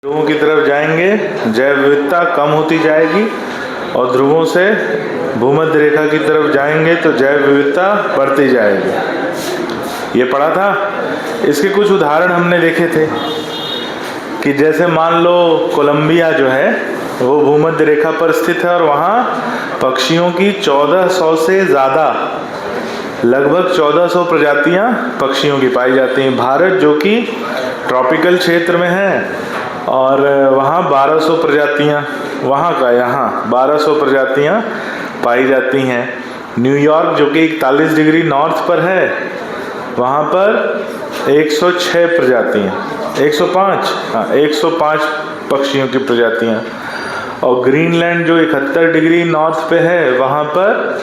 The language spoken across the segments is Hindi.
ध्रुवों की तरफ जाएंगे जैव विविधता कम होती जाएगी और ध्रुवों से भूमध्य रेखा की तरफ जाएंगे तो जैव विविधता बढ़ती जाएगी। ये पढ़ा था। इसके कुछ उदाहरण हमने देखे थे कि जैसे मान लो कोलंबिया जो है वो भूमध्य रेखा पर स्थित है और वहाँ पक्षियों की 1400 से ज़्यादा लगभग 1400 प्रजातियाँ पक्षियों की पाई जाती हैं। भारत जो कि ट्रॉपिकल क्षेत्र में है और वहाँ 1200 प्रजातियाँ, वहाँ का यहाँ 1200 प्रजातियाँ पाई जाती हैं। न्यूयॉर्क जो कि 41 डिग्री नॉर्थ पर है वहाँ पर 106 प्रजातियाँ, 105 पक्षियों की प्रजातियाँ। और ग्रीनलैंड जो 71 डिग्री नॉर्थ पे है वहाँ पर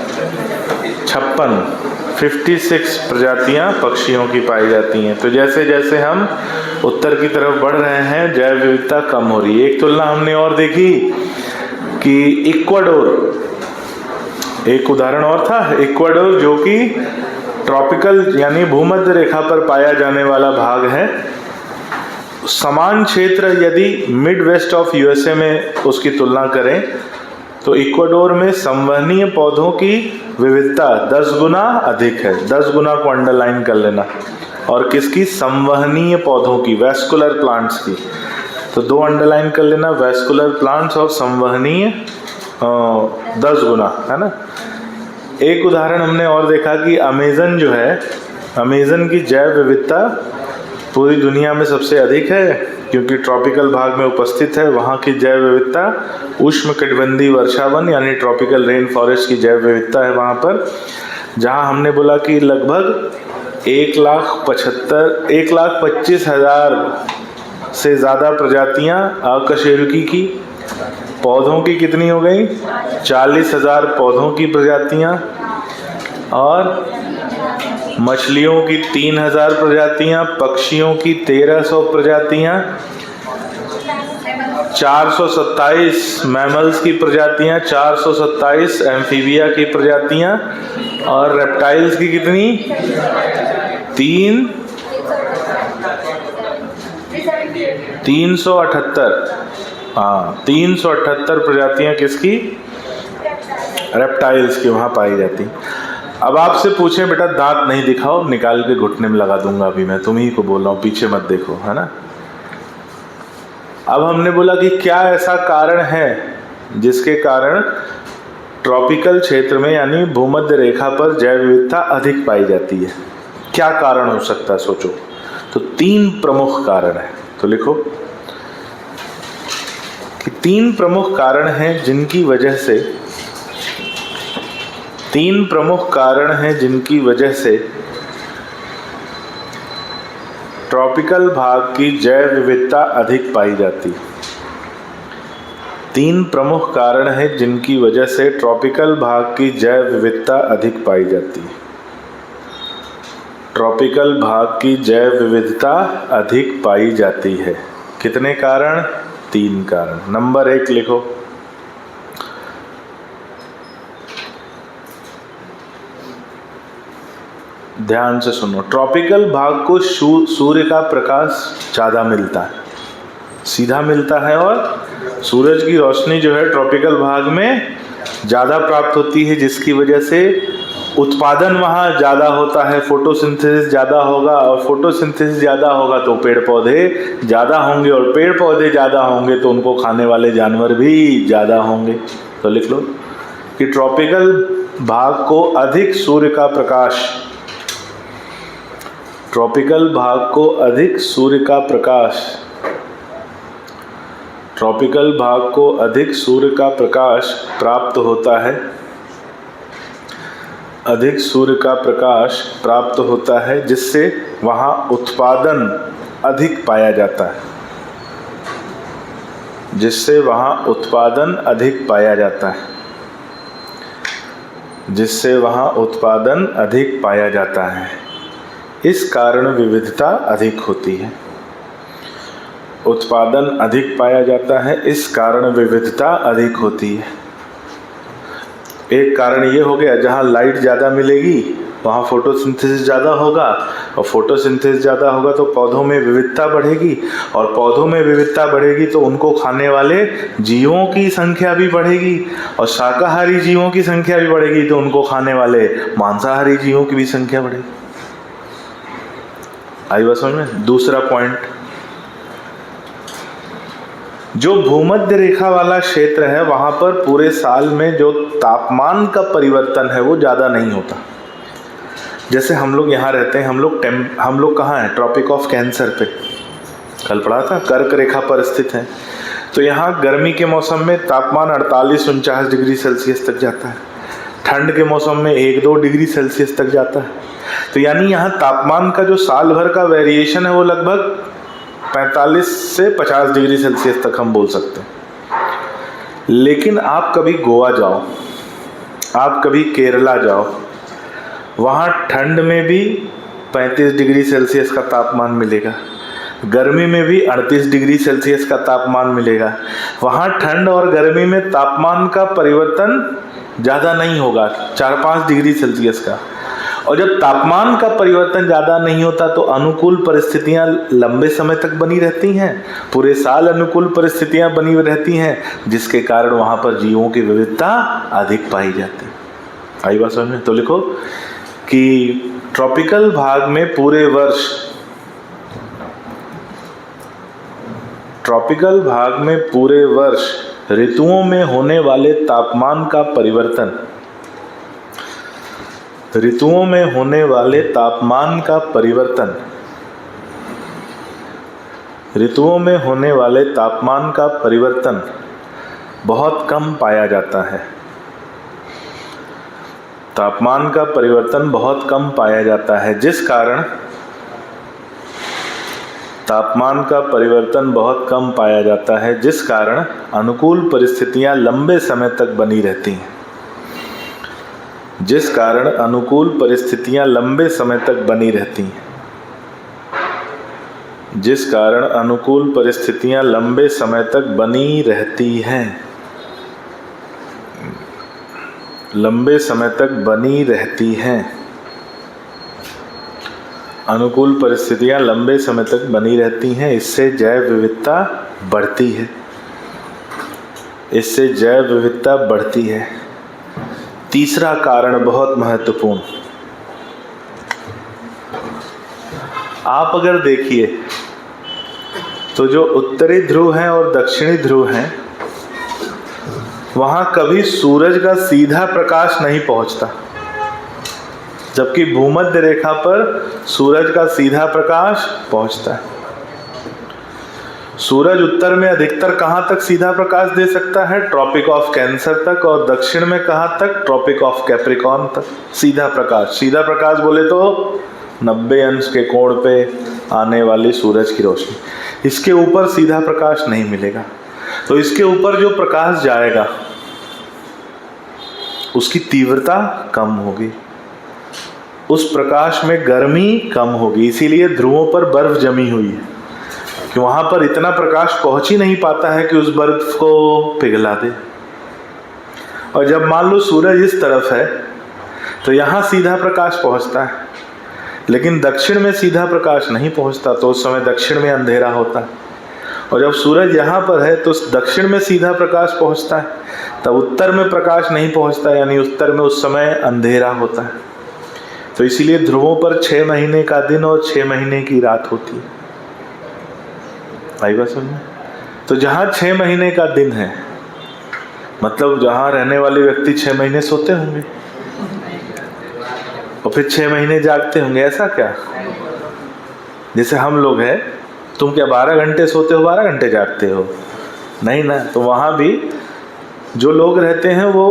56 प्रजातियाँ पक्षियों की पाई जाती हैं। तो जैसे जैसे हम उत्तर की तरफ बढ़ रहे हैं जैव विविधता कम हो रही है। एक तुलना हमने और देखी कि इक्वाडोर, एक उदाहरण और था, इक्वाडोर जो कि ट्रॉपिकल यानी भूमध्य रेखा पर पाया जाने वाला भाग है। समान क्षेत्र यदि मिड वेस्ट ऑफ यूएसए में उसकी तुलना करें तो इक्वाडोर में संवहनीय पौधों की विविधता 10 गुना अधिक है। 10 गुना को अंडरलाइन कर लेना। और किसकी? संवहनीय पौधों की, वैस्कुलर प्लांट्स की। तो 2 अंडरलाइन कर लेना, वैस्कुलर प्लांट्स और संवहनीय 10 गुना, है ना। एक उदाहरण हमने और देखा कि अमेज़न जो है, अमेज़न की जैव विविधता पूरी दुनिया में सबसे अधिक है क्योंकि ट्रॉपिकल भाग में उपस्थित है। वहाँ की जैव विविधता उष्णकटिबंधीय वर्षावन यानी ट्रॉपिकल रेन फॉरेस्ट की जैव विविधता है वहाँ पर, जहाँ हमने बोला कि लगभग 1,25,000 से ज़्यादा प्रजातियाँ अकशेरुकी की। पौधों की कितनी हो गई? 40,000 पौधों की प्रजातियाँ और मछलियों की 3,000 प्रजातियाँ, पक्षियों की 1,300 प्रजातियाँ, 427 मैमल्स की प्रजातियाँ, 427 एम्फीबिया की प्रजातियाँ और रेप्टाइल्स की कितनी? 378। हाँ, 378 प्रजातियाँ किसकी? रेप्टाइल्स की वहाँ पाई जाती। अब आपसे पूछें बेटा दांत नहीं दिखाओ, निकाल के घुटने में लगा दूंगा अभी मैं, तुम ही को बोल रहा हूँ, पीछे मत देखो, है ना। अब हमने बोला कि क्या ऐसा कारण है जिसके कारण ट्रॉपिकल क्षेत्र में यानी भूमध्य रेखा पर जैव विविधता अधिक पाई जाती है। क्या कारण हो सकता है सोचो। तो 3 प्रमुख कारण है। तो लिखो कि 3 प्रमुख कारण हैं जिनकी वजह से ट्रॉपिकल भाग की जैव विविधता अधिक पाई जाती है। 3 प्रमुख कारण हैं जिनकी वजह से ट्रॉपिकल भाग की जैव विविधता अधिक पाई जाती है। ट्रॉपिकल भाग की जैव विविधता अधिक पाई जाती है। कितने कारण? 3 कारण। नंबर 1 लिखो। ध्यान से सुनो। ट्रॉपिकल भाग को सूर्य का प्रकाश ज़्यादा मिलता है, सीधा मिलता है और सूरज की रोशनी जो है ट्रॉपिकल भाग में ज़्यादा प्राप्त होती है, जिसकी वजह से उत्पादन वहाँ ज़्यादा होता है, फोटोसिंथेसिस ज़्यादा होगा और फोटोसिंथेसिस ज़्यादा होगा तो पेड़ पौधे ज़्यादा होंगे और पेड़ पौधे ज़्यादा होंगे तो उनको खाने वाले जानवर भी ज़्यादा होंगे। तो लिख लो कि ट्रॉपिकल भाग को अधिक सूर्य का प्रकाश, ट्रॉपिकल भाग को अधिक सूर्य का प्रकाश, ट्रॉपिकल भाग को अधिक सूर्य का प्रकाश प्राप्त होता है, अधिक सूर्य का प्रकाश प्राप्त होता है, जिससे वहाँ उत्पादन अधिक पाया जाता है, जिससे वहाँ उत्पादन अधिक पाया जाता है, जिससे वहाँ उत्पादन अधिक पाया जाता है। इस कारण विविधता अधिक होती है। उत्पादन अधिक पाया जाता है, इस कारण विविधता अधिक होती है। एक कारण ये हो गया जहाँ लाइट ज़्यादा मिलेगी वहाँ फोटोसिंथेसिस ज़्यादा होगा, और फोटोसिंथेसिस ज़्यादा होगा तो पौधों में विविधता बढ़ेगी, और पौधों में विविधता बढ़ेगी तो उनको खाने वाले जीवों की संख्या भी बढ़ेगी, और शाकाहारी जीवों की संख्या भी बढ़ेगी तो उनको खाने वाले मांसाहारी जीवों की भी संख्या बढ़ेगी। आई बात समझ में? दूसरा पॉइंट, जो भूमध्य रेखा वाला क्षेत्र है वहाँ पर पूरे साल में जो तापमान का परिवर्तन है वो ज़्यादा नहीं होता। जैसे हम लोग यहाँ रहते हैं, हम लोग कहाँ हैं? ट्रॉपिक ऑफ कैंसर पे कल पढ़ा था, कर्क रेखा पर स्थित है। तो यहाँ गर्मी के मौसम में तापमान 48-49 डिग्री सेल्सियस तक जाता है, ठंड के मौसम में 1-2 डिग्री सेल्सियस तक जाता है। तो यानी यहाँ तापमान का जो साल भर का वेरिएशन है वो लगभग 45 से 50 डिग्री सेल्सियस तक हम बोल सकते हैं। लेकिन आप कभी गोवा जाओ, आप कभी केरला जाओ, वहाँ ठंड में भी 35 डिग्री सेल्सियस का तापमान मिलेगा, गर्मी में भी 38 डिग्री सेल्सियस का तापमान मिलेगा। वहाँ ठंड और गर्मी में तापमान का परिवर्तन ज़्यादा नहीं होगा, 4-5 डिग्री सेल्सियस का। और जब तापमान का परिवर्तन ज़्यादा नहीं होता तो अनुकूल परिस्थितियाँ लंबे समय तक बनी रहती हैं, पूरे साल अनुकूल परिस्थितियाँ बनी रहती हैं, जिसके कारण वहाँ पर जीवों की विविधता अधिक पाई जाती है। आई बात समझ में? तो लिखो कि ट्रॉपिकल भाग में पूरे वर्ष, ट्रॉपिकल भाग में पूरे वर्ष ऋतुओं में होने वाले तापमान का परिवर्तन, ऋतुओं में होने वाले तापमान का परिवर्तन, ऋतुओं में होने वाले तापमान का परिवर्तन बहुत कम पाया जाता है। तापमान का परिवर्तन बहुत कम पाया जाता है, जिस कारण तापमान का परिवर्तन बहुत कम पाया जाता है, जिस कारण अनुकूल परिस्थितियां लंबे समय तक बनी रहती हैं, जिस कारण अनुकूल परिस्थितियां लंबे समय तक बनी रहती हैं, जिस कारण अनुकूल परिस्थितियां लंबे समय तक बनी रहती हैं, लंबे समय तक बनी रहती हैं, अनुकूल परिस्थितियां लंबे समय तक बनी रहती हैं। इससे जैव विविधता बढ़ती है, इससे जैव विविधता बढ़ती है। तीसरा कारण बहुत महत्वपूर्ण, आप अगर देखिए तो जो उत्तरी ध्रुव हैं और दक्षिणी ध्रुव हैं वहाँ कभी सूरज का सीधा प्रकाश नहीं पहुँचता, जबकि भूमध्य रेखा पर सूरज का सीधा प्रकाश पहुँचता है। सूरज उत्तर में अधिकतर कहाँ तक सीधा प्रकाश दे सकता है? ट्रॉपिक ऑफ कैंसर तक, और दक्षिण में कहाँ तक? ट्रॉपिक ऑफ कैप्रिकॉर्न तक। सीधा प्रकाश, सीधा प्रकाश बोले तो 90 अंश के कोण पे आने वाली सूरज की रोशनी, इसके ऊपर सीधा प्रकाश नहीं मिलेगा। तो इसके ऊपर जो प्रकाश जाएगा उसकी तीव्रता कम होगी, उस प्रकाश में गर्मी कम होगी। इसीलिए ध्रुवों पर बर्फ जमी हुई है कि वहाँ पर इतना प्रकाश पहुँच ही नहीं पाता है कि उस बर्फ को पिघला दे। और जब मान लो सूरज इस तरफ है तो यहाँ सीधा प्रकाश पहुँचता है, लेकिन दक्षिण में सीधा प्रकाश नहीं पहुँचता, तो उस समय दक्षिण में अंधेरा होता है। और जब सूरज यहाँ पर है तो दक्षिण में सीधा प्रकाश पहुँचता है, तब उत्तर में प्रकाश नहीं पहुँचता, यानी उत्तर में उस समय अंधेरा होता है। तो इसीलिए ध्रुवों पर 6 महीने का दिन और 6 महीने की रात होती है। आई बात समझ में? तो जहाँ 6 महीने का दिन है, मतलब जहाँ रहने वाले व्यक्ति 6 महीने सोते होंगे और फिर 6 महीने जागते होंगे, ऐसा क्या? जैसे हम लोग हैं, तुम क्या 12 घंटे सोते हो 12 घंटे जागते हो? नहीं ना। तो वहाँ भी जो लोग रहते हैं वो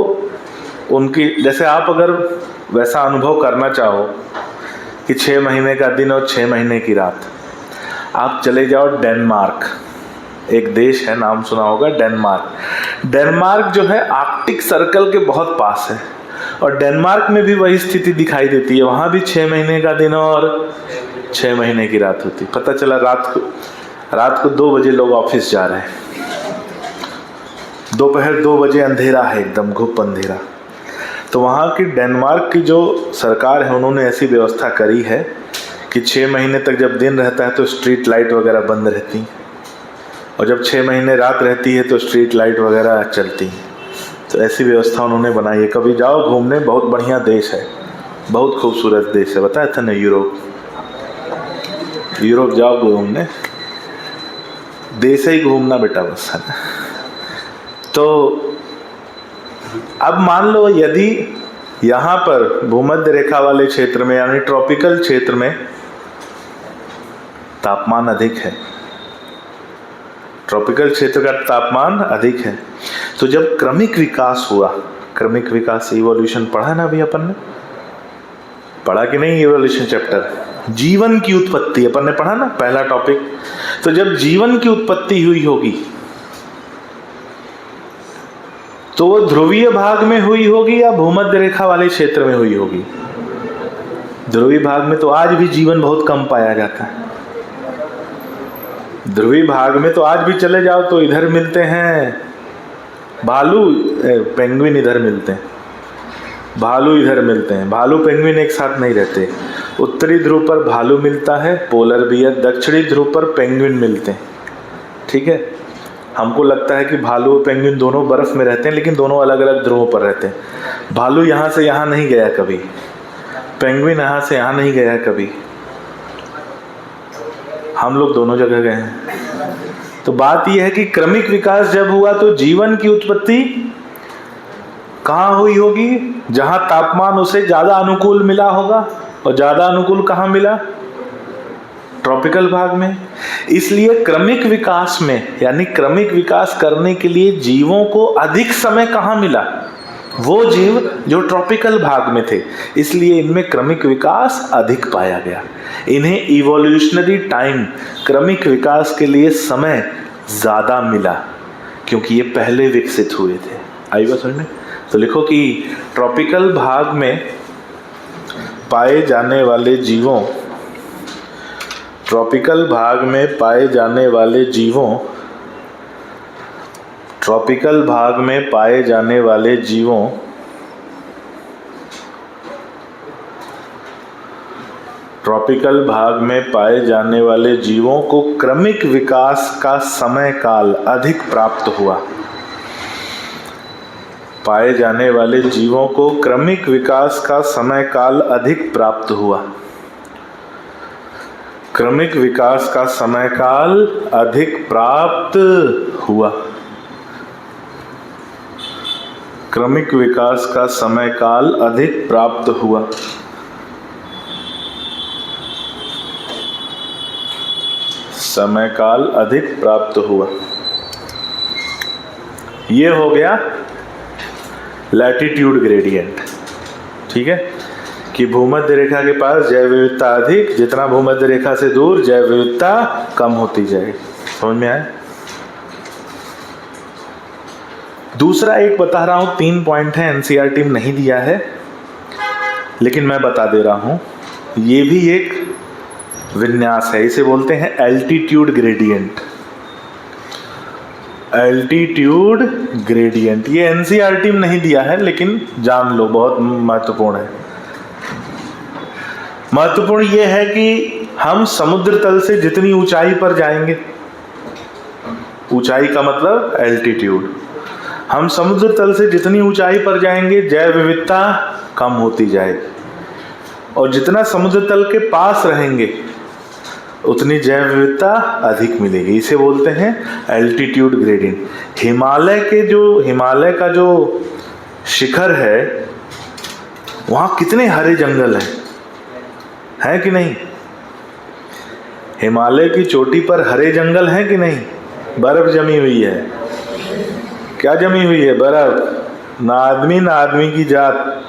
उनकी, जैसे आप अगर वैसा अनुभव करना चाहो कि 6 महीने का दिन और 6 महीने की रात, आप चले जाओ डेनमार्क, एक देश है, नाम सुना होगा, डेनमार्क। डेनमार्क जो है आर्कटिक सर्कल के बहुत पास है, और डेनमार्क में भी वही स्थिति दिखाई देती है। वहाँ भी 6 महीने का दिन और 6 महीने की रात होती। पता चला रात को 2 बजे लोग ऑफिस जा रहे हैं, दोपहर 2 बजे अंधेरा है, एकदम घुप अंधेरा। तो वहाँ की डेनमार्क की जो सरकार है उन्होंने ऐसी व्यवस्था करी है कि 6 महीने तक जब दिन रहता है तो स्ट्रीट लाइट वगैरह बंद रहती हैं, और जब 6 महीने रात रहती है तो स्ट्रीट लाइट वगैरह चलती हैं। तो ऐसी व्यवस्था उन्होंने बनाई है। कभी जाओ घूमने, बहुत बढ़िया देश है, बहुत खूबसूरत देश है। बताया था ना, यूरोप जाओ घूमने, देश ही घूमना बेटा बस, है ना। तो अब मान लो यदि यहाँ पर भूमध्य रेखा वाले क्षेत्र में यानी ट्रॉपिकल क्षेत्र में तापमान अधिक है, ट्रॉपिकल क्षेत्र का तापमान अधिक है, तो जब क्रमिक विकास हुआ, क्रमिक विकास इवोल्यूशन पढ़ा ना अभी अपन ने, पढ़ा कि नहीं इवोल्यूशन चैप्टर, जीवन की उत्पत्ति अपन ने पढ़ा ना, पहला टॉपिक। तो जब जीवन की उत्पत्ति हुई होगी तो वो ध्रुवीय भाग में हुई होगी या भूमध्य रेखा वाले क्षेत्र में हुई होगी? ध्रुवीय भाग में तो आज भी जीवन बहुत कम पाया जाता है। ध्रुवीय भाग में तो आज भी चले जाओ तो इधर मिलते हैं भालू, पेंगुइन इधर मिलते हैं, भालू इधर मिलते हैं। भालू पेंगुइन एक साथ नहीं रहते। उत्तरी ध्रुव पर भालू मिलता है, पोलर बियर, दक्षिणी ध्रुव पर पेंगुइन मिलते हैं। ठीक है, हमको लगता है कि भालू और पेंगुइन दोनों बर्फ में रहते हैं, लेकिन दोनों अलग अलग ध्रुवों पर रहते हैं। भालू यहाँ से यहाँ नहीं गया कभी, पेंगुइन यहाँ से यहाँ नहीं गया कभी, हम लोग दोनों जगह गए हैं। तो बात यह है कि क्रमिक विकास जब हुआ तो जीवन की उत्पत्ति कहाँ हुई होगी? जहाँ तापमान उसे ज्यादा अनुकूल मिला होगा, और ज्यादा अनुकूल कहाँ मिला? ट्रॉपिकल भाग में। इसलिए क्रमिक विकास में, यानी क्रमिक विकास करने के लिए जीवों को अधिक समय कहाँ मिला? वो जीव जो ट्रॉपिकल भाग में थे, इसलिए इनमें क्रमिक विकास अधिक पाया गया। इन्हें इवोल्यूशनरी टाइम, क्रमिक विकास के लिए समय ज्यादा मिला, क्योंकि ये पहले विकसित हुए थे। आई बात समझ में? तो लिखो कि ट्रॉपिकल भाग में पाए जाने वाले जीवों, ट्रॉपिकल भाग में पाए जाने वाले जीवों, ट्रॉपिकल भाग में पाए जाने वाले जीवों ट्रॉपिकल भाग में पाए जाने वाले जीवों को क्रमिक विकास का समय काल अधिक प्राप्त हुआ। पाए जाने वाले जीवों को क्रमिक विकास का समय काल अधिक प्राप्त हुआ। क्रमिक विकास का समय काल अधिक प्राप्त हुआ। क्रमिक विकास का समय काल अधिक प्राप्त हुआ। समय काल अधिक प्राप्त हुआ। ये हो गया लैटिट्यूड ग्रेडियंट। ठीक है, कि भूमध्य रेखा के पास जैव विविधता अधिक, जितना भूमध्य रेखा से दूर जैव विविधता कम होती जाएगी। समझ में आया? दूसरा एक बता रहा हूं, 3 पॉइंट है, एनसीईआरटी में नहीं दिया है लेकिन मैं बता दे रहा हूं। ये भी एक विन्यास है, इसे बोलते हैं एल्टीट्यूड ग्रेडियंट। एल्टीट्यूड ग्रेडियंट, ये एनसीईआरटी में नहीं दिया है लेकिन जान लो, बहुत महत्वपूर्ण है। महत्वपूर्ण ये है कि हम समुद्र तल से जितनी ऊंचाई पर जाएंगे, ऊंचाई का मतलब एल्टीट्यूड, हम समुद्र तल से जितनी ऊंचाई पर जाएंगे जैव विविधता कम होती जाएगी, और जितना समुद्र तल के पास रहेंगे उतनी जैव विविधता अधिक मिलेगी। इसे बोलते हैं एल्टीट्यूड ग्रेडियंट। हिमालय का जो शिखर है, वहां कितने हरे जंगल हैं कि नहीं? हिमालय की चोटी पर हरे जंगल हैं कि नहीं? बर्फ जमी हुई है। क्या जमी हुई है? बर्फ। ना आदमी की जात।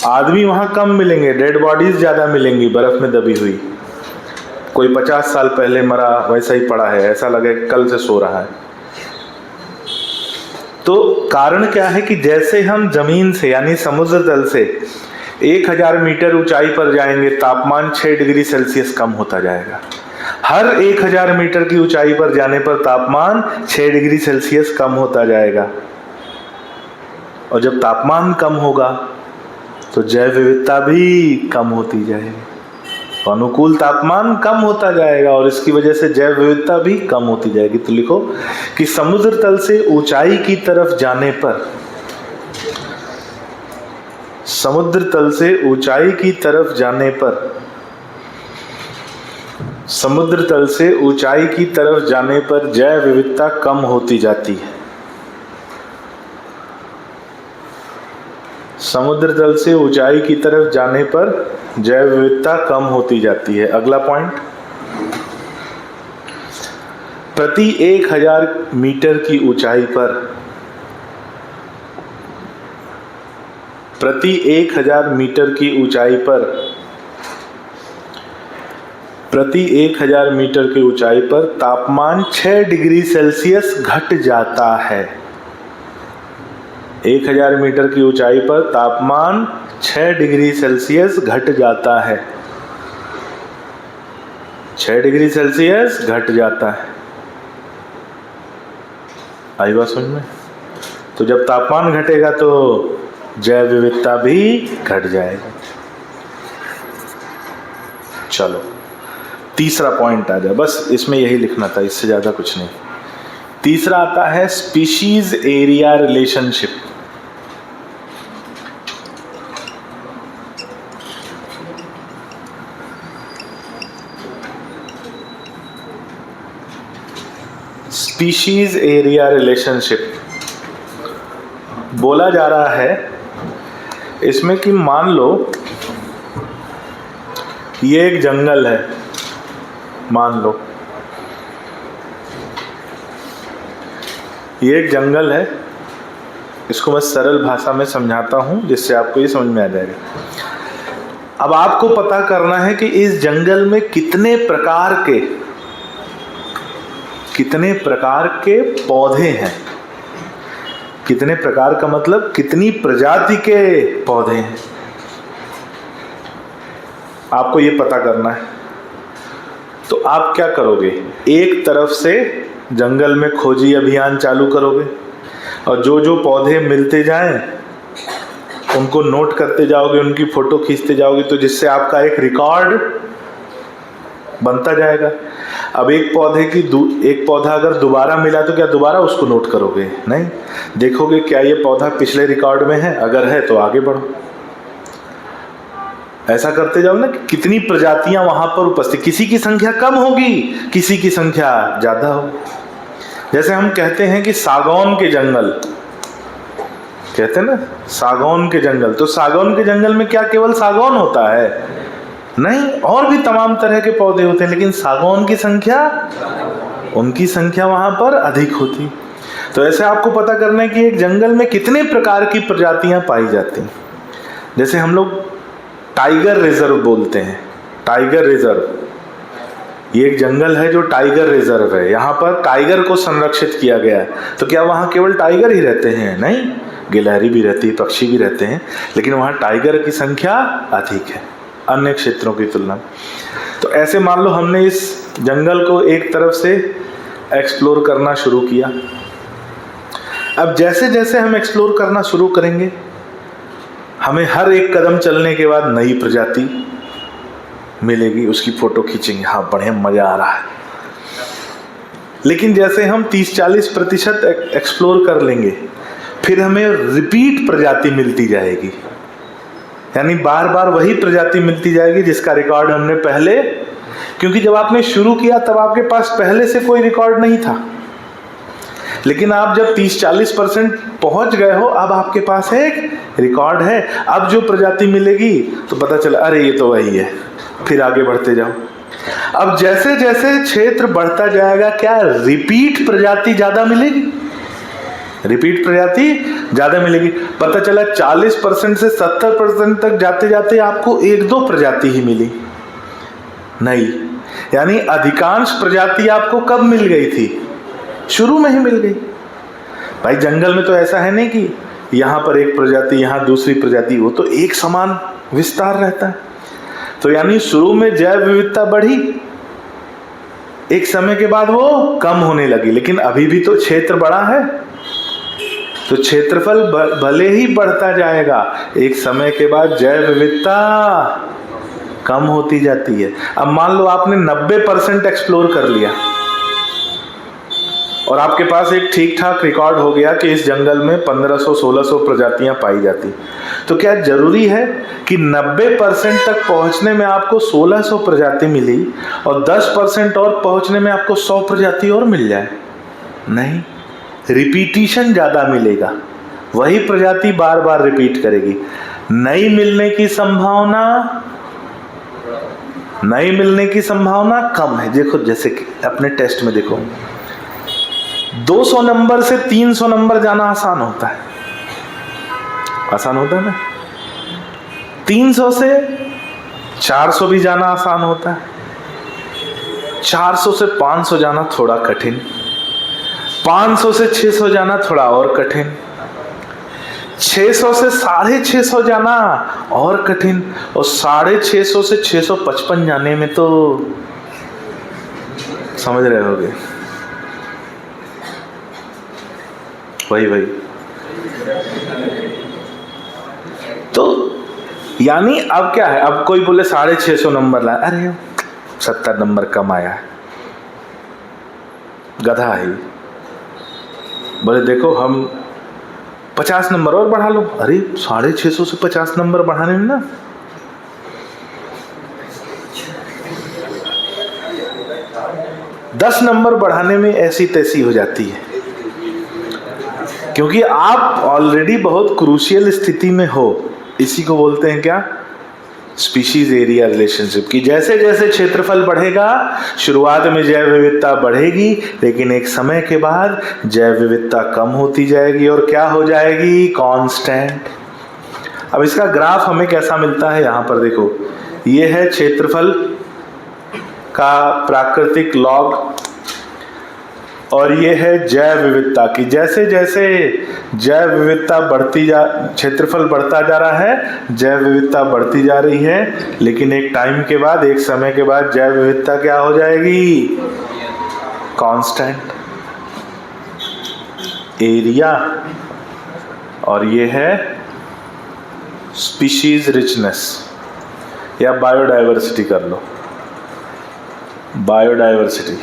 आदमी वहां कम मिलेंगे, डेड बॉडीज ज्यादा मिलेंगी बर्फ में दबी हुई। कोई 50 साल पहले मरा वैसा ही पड़ा है, ऐसा लगे कल से सो रहा है। तो कारण क्या है कि जैसे हम जमीन से यानी समुद्र तल से 1000 मीटर ऊंचाई पर जाएंगे, तापमान 6 डिग्री सेल्सियस कम होता जाएगा। हर 1000 मीटर की ऊंचाई पर जाने पर तापमान 6 डिग्री सेल्सियस कम होता जाएगा। और जब तापमान कम होगा तो जैव विविधता भी कम होती जाएगी। तो अनुकूल तापमान कम होता जाएगा और इसकी वजह से जैव विविधता भी कम होती जाएगी। तो लिखो कि समुद्र तल से ऊंचाई की तरफ जाने पर, समुद्र तल से ऊंचाई की तरफ जाने पर, समुद्र तल से ऊंचाई की तरफ जाने पर जैव विविधता कम होती जाती है। समुद्र तल से ऊंचाई की तरफ जाने पर जैव विविधता कम होती जाती है। अगला पॉइंट, प्रति 1000 मीटर की ऊंचाई पर, प्रति 1000 मीटर की ऊंचाई पर, प्रति 1000 मीटर की ऊंचाई पर तापमान 6 डिग्री सेल्सियस घट जाता है। 1000 मीटर की ऊंचाई पर तापमान 6 डिग्री सेल्सियस घट जाता है। 6 डिग्री सेल्सियस घट जाता है। आई बात समझ में? तो जब तापमान घटेगा तो जैव विविधता भी घट जाएगा। चलो तीसरा पॉइंट आ जाए, बस इसमें यही लिखना था, इससे ज्यादा कुछ नहीं। तीसरा आता है species area relationship. Species area relationship बोला जा रहा है इसमें कि मान लो ये एक जंगल है, मान लो ये एक जंगल है। इसको मैं सरल भाषा में समझाता हूं जिससे आपको ये समझ में आ जाएगा। अब आपको पता करना है कि इस जंगल में कितने प्रकार के पौधे हैं। कितने प्रकार का मतलब कितनी प्रजाति के पौधे हैं, आपको ये पता करना है। तो आप क्या करोगे, एक तरफ से जंगल में खोजी अभियान चालू करोगे और जो जो पौधे मिलते जाएं उनको नोट करते जाओगे, उनकी फोटो खींचते जाओगे, तो जिससे आपका एक रिकॉर्ड बनता जाएगा। अब एक पौधा अगर दोबारा मिला तो क्या दोबारा उसको नोट करोगे? नहीं, देखोगे क्या ये पौधा पिछले रिकॉर्ड में है, अगर है तो आगे बढ़ो। ऐसा करते जाओ ना कि कितनी प्रजातियां वहां पर उपस्थित, किसी की संख्या कम होगी, किसी की संख्या ज्यादा होगी। जैसे हम कहते हैं कि सागौन के जंगल, कहते हैं ना सागौन के जंगल, तो सागौन के जंगल में क्या केवल सागौन होता है? नहीं, और भी तमाम तरह के पौधे होते हैं, लेकिन सागौन की संख्या, उनकी संख्या वहां पर अधिक होती। तो ऐसे आपको पता करना है कि एक जंगल में कितने प्रकार की प्रजातियां पाई जाती हैं। जैसे हम लोग टाइगर रिजर्व बोलते हैं, टाइगर रिजर्व, ये एक जंगल है जो टाइगर रिजर्व है, यहाँ पर टाइगर को संरक्षित किया गया है। तो क्या वहाँ केवल टाइगर ही रहते हैं? नहीं, गिलहरी भी रहती है, पक्षी भी रहते हैं, लेकिन वहाँ टाइगर की संख्या अधिक है अन्य क्षेत्रों की तुलना में। तो ऐसे मान लो हमने इस जंगल को एक तरफ से एक्सप्लोर करना शुरू किया। अब जैसे जैसे हम एक्सप्लोर करना शुरू करेंगे, हमें हर एक कदम चलने के बाद नई प्रजाति मिलेगी, उसकी फोटो खींचेंगे, हाँ बढ़िया मजा आ रहा है। लेकिन जैसे हम 30-40% एक्सप्लोर कर लेंगे, फिर हमें रिपीट प्रजाति मिलती जाएगी, यानी बार बार वही प्रजाति मिलती जाएगी जिसका रिकॉर्ड हमने पहले, क्योंकि जब आपने शुरू किया तब आपके पास पहले से कोई रिकॉर्ड नहीं था, लेकिन आप जब 30-40% पहुंच गए हो, अब आपके पास एक रिकॉर्ड है। अब जो प्रजाति मिलेगी तो पता चला अरे ये तो वही है, फिर आगे बढ़ते जाओ। अब जैसे जैसे क्षेत्र बढ़ता जाएगा, क्या रिपीट प्रजाति ज्यादा मिलेगी? रिपीट प्रजाति ज्यादा मिलेगी। पता चला 40% से 70% तक जाते जाते आपको 1-2 प्रजाति ही मिली नहीं, यानी अधिकांश प्रजाति आपको कब मिल गई थी? शुरू में ही मिल गई। भाई जंगल में तो ऐसा है नहीं कि यहाँ पर एक प्रजाति, यहाँ दूसरी प्रजाति, वो तो एक समान विस्तार रहता है। तो यानी शुरू में जैव विविधता बढ़ी, एक समय के बाद वो कम होने लगी, लेकिन अभी भी तो क्षेत्र बड़ा है। तो क्षेत्रफल भले ही बढ़ता जाएगा, एक समय के बाद जैव विविधता कम होती जाती है। अब मान लो आपने 90% एक्सप्लोर कर लिया और आपके पास एक ठीक ठाक रिकॉर्ड हो गया कि इस जंगल में 1500-1600 प्रजातियां पाई जाती, तो क्या जरूरी है कि 90% तक पहुंचने में आपको 1600 प्रजाति मिली और 10% और पहुंचने में आपको 100 प्रजाति और मिल जाए? नहीं, रिपीटिशन ज्यादा मिलेगा, वही प्रजाति बार बार रिपीट करेगी। नई मिलने की संभावना कम है। देखो जैसे कि अपने टेस्ट में देखो, 200 नंबर से 300 नंबर जाना आसान होता है ना। 300 से 400 भी जाना आसान होता है। 400 से 500 जाना थोड़ा कठिन। 500 से 600 जाना थोड़ा और कठिन। 600 से 650 जाना और कठिन। और 650 से 655 जाने में तो समझ रहे होगे, वही। तो यानी अब क्या है, अब कोई बोले 650 नंबर लाया, अरे 70 नंबर कम आया है, गधा है। बोले देखो हम 50 नंबर और बढ़ा लो, अरे 650 से 50 नंबर बढ़ाने में ना 10 नंबर बढ़ाने में ऐसी तैसी हो जाती है, क्योंकि आप ऑलरेडी बहुत क्रूशियल स्थिति में हो। इसी को बोलते हैं क्या, स्पीशीज एरिया रिलेशनशिप की। जैसे जैसे क्षेत्रफल बढ़ेगा, शुरुआत में जैव विविधता बढ़ेगी, लेकिन एक समय के बाद जैव विविधता कम होती जाएगी और क्या हो जाएगी, कांस्टेंट। अब इसका ग्राफ हमें कैसा मिलता है, यहां पर देखो, ये है क्षेत्रफल का प्राकृतिक लॉग और ये है जैव विविधता की। जैसे जैसे जैव विविधता क्षेत्रफल बढ़ता जा रहा है, जैव विविधता बढ़ती जा रही है, लेकिन एक टाइम के बाद, एक समय के बाद जैव विविधता क्या हो जाएगी, कांस्टेंट एरिया। और ये है स्पीशीज रिचनेस या बायोडाइवर्सिटी कर लो, बायोडाइवर्सिटी।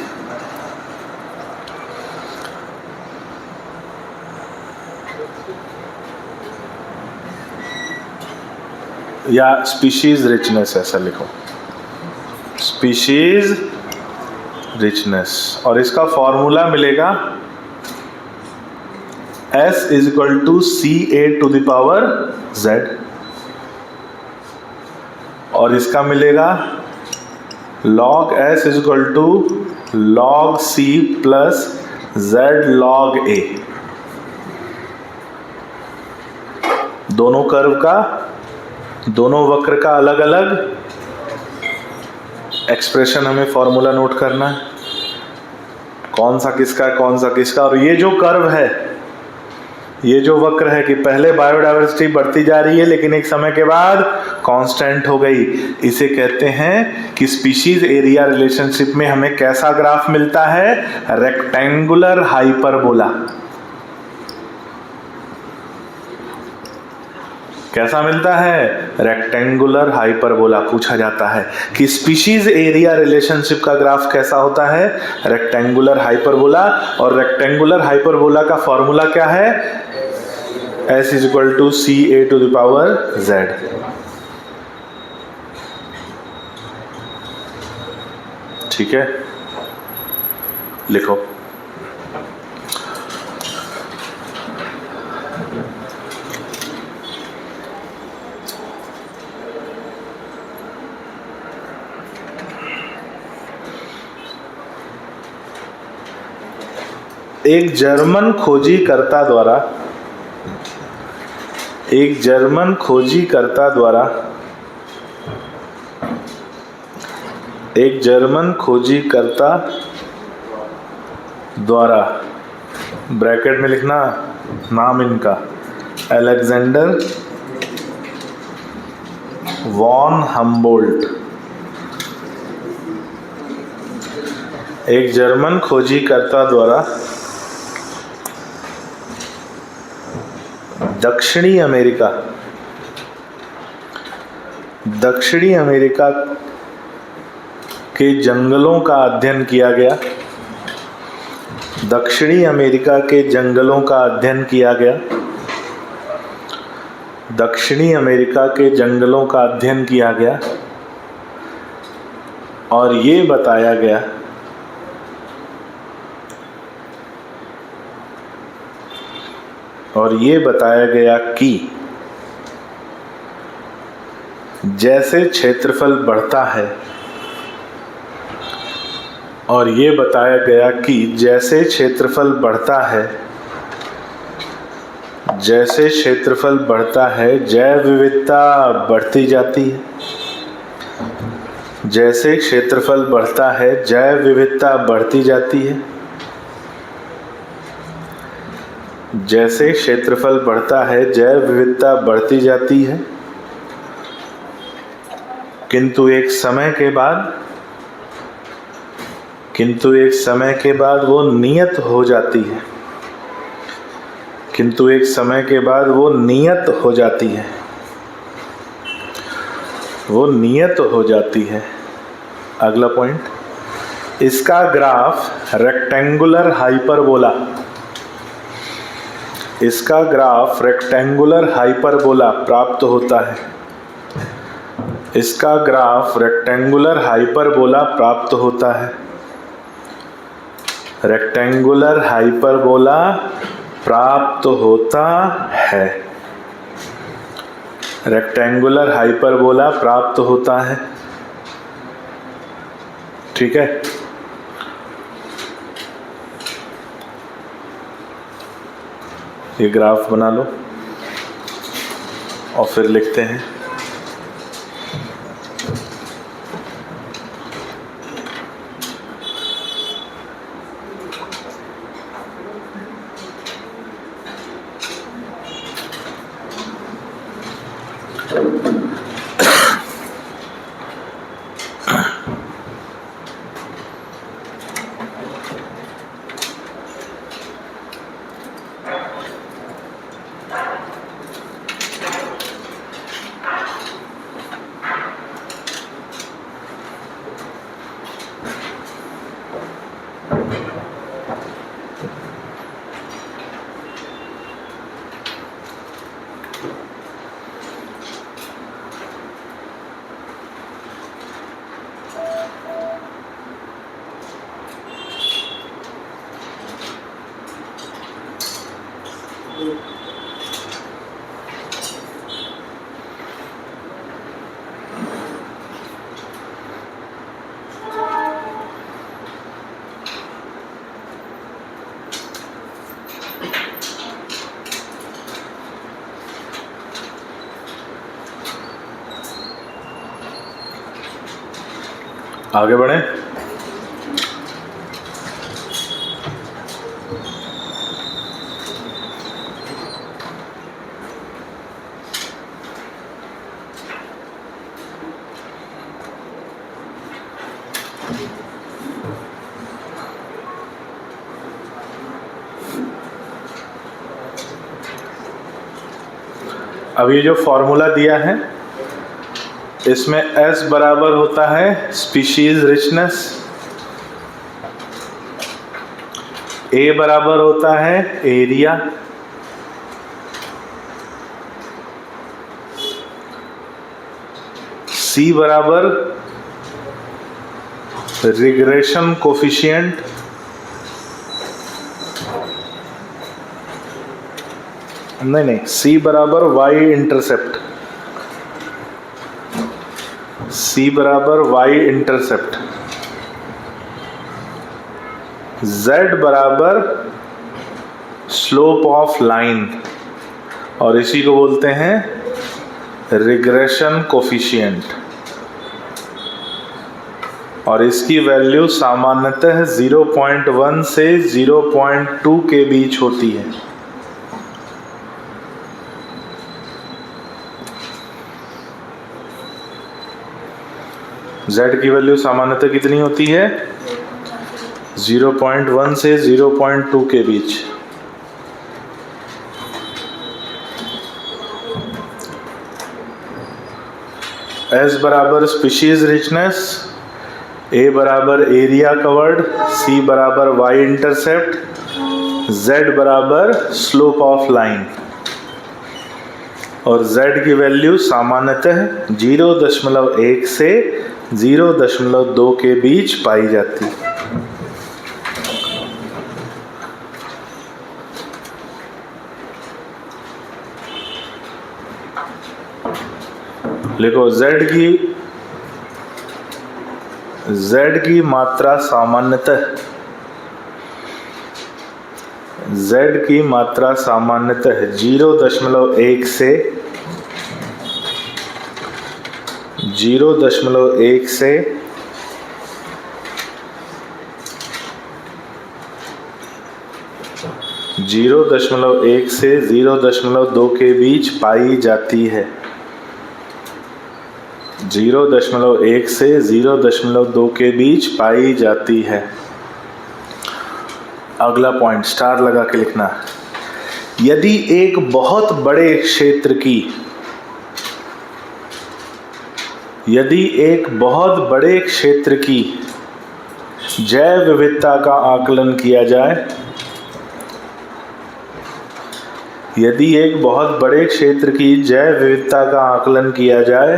या स्पीशीज रिचनेस, ऐसा लिखो, स्पीशीज रिचनेस। और इसका फॉर्मूला मिलेगा S = CA⁻Z और इसका मिलेगा log S = log C + Z log A। दोनों कर्व का, दोनों वक्र का अलग अलग एक्सप्रेशन हमें फॉर्मूला नोट करना है, कौन सा किसका है, कौन सा किसका। और ये जो कर्व है, ये जो वक्र है कि पहले बायोडाइवर्सिटी बढ़ती जा रही है लेकिन एक समय के बाद कांस्टेंट हो गई, इसे कहते हैं कि स्पीशीज एरिया रिलेशनशिप में हमें कैसा ग्राफ मिलता है, रेक्टेंगुलर हाइपरबोला। कैसा मिलता है, रेक्टेंगुलर हाइपरबोला। पूछा जाता है कि स्पीशीज एरिया रिलेशनशिप का ग्राफ कैसा होता है, रेक्टेंगुलर हाइपरबोला। और रेक्टेंगुलर हाइपरबोला का फॉर्मूला क्या है, S = CA⁻Z। ठीक है, लिखो। एक जर्मन खोजीकर्ता द्वारा ब्रैकेट में लिखना नाम इनका, अलेक्जेंडर वॉन हम्बोल्ट। एक जर्मन खोजीकर्ता द्वारा दक्षिणी अमेरिका के जंगलों का अध्ययन किया गया। दक्षिणी अमेरिका के जंगलों का अध्ययन किया गया। दक्षिणी अमेरिका के जंगलों का अध्ययन किया गया और ये बताया गया कि जैसे क्षेत्रफल बढ़ता है, और ये बताया गया कि जैसे क्षेत्रफल बढ़ता है जैव विविधता बढ़ती जाती है। जैसे क्षेत्रफल बढ़ता है जैव विविधता बढ़ती जाती है। जैसे क्षेत्रफल बढ़ता है जैव विविधता बढ़ती जाती है, किंतु एक समय के बाद वो नियत हो जाती है। वो नियत हो जाती है। अगला पॉइंट, इसका ग्राफ रेक्टेंगुलर हाइपरबोला प्राप्त होता है। इसका ग्राफ रेक्टेंगुलर हाइपरबोला प्राप्त होता है। रेक्टेंगुलर हाइपरबोला प्राप्त होता है। रेक्टेंगुलर हाइपरबोला प्राप्त होता है। ठीक है, ये ग्राफ बना लो और फिर लिखते हैं। आगे बढ़ें। अब ये जो फॉर्मूला दिया है इसमें S बराबर होता है स्पीशीज रिचनेस, A बराबर होता है एरिया, C बराबर रिग्रेशन कोफिशिएंट, नहीं C बराबर y इंटरसेप्ट, C बराबर y इंटरसेप्ट, Z बराबर स्लोप ऑफ लाइन और इसी को बोलते हैं रिग्रेशन कोफिशिएंट और इसकी वैल्यू सामान्यतः 0.1 से 0.2 के बीच होती है। Z की वैल्यू सामान्यतः कितनी होती है? 0.1 से 0.2 के बीच। एस बराबर स्पीशीज रिचनेस, ए बराबर एरिया कवर्ड, सी बराबर वाई इंटरसेप्ट, जेड बराबर स्लोप ऑफ लाइन। और z की वैल्यू सामान्यतः 0.1 से 0.2 के बीच पाई जाती है। लिखो z की मात्रा सामान्यतः z की मात्रा सामान्यतः 0.1 से 0.1 से 0.1 से 0.2 के बीच पाई जाती है। 0.1 से 0.2 के बीच पाई जाती है। अगला पॉइंट स्टार लगा के लिखना। यदि एक बहुत बड़े क्षेत्र की जैव विविधता का आकलन किया जाए, यदि एक बहुत बड़े क्षेत्र की जैव विविधता का आकलन किया जाए,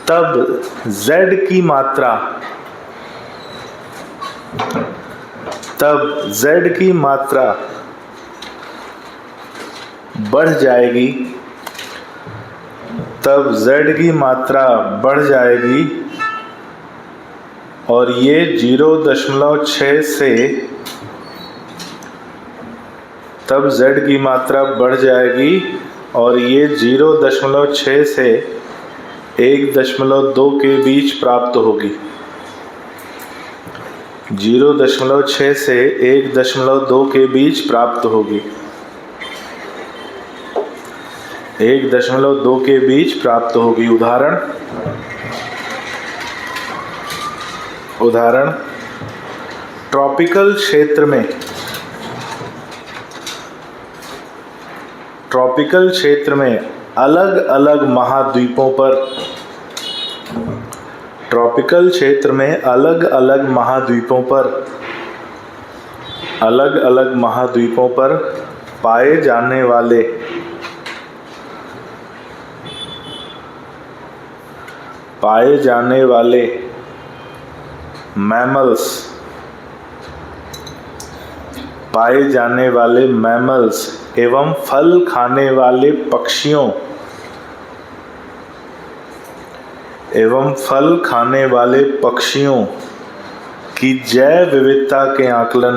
तब z की मात्रा बढ़ जाएगी, और ये 0.6 से तब z की मात्रा बढ़ जाएगी और ये 0.6 से 1.2 के बीच प्राप्त होगी। 0.6 से 1.2 के बीच प्राप्त होगी। 1.2 के बीच प्राप्त होगी। उदाहरण ट्रॉपिकल क्षेत्र में अलग अलग महाद्वीपों पर पाए जाने वाले मैमल्स एवं फल खाने वाले पक्षियों की जैव विविधता के आकलन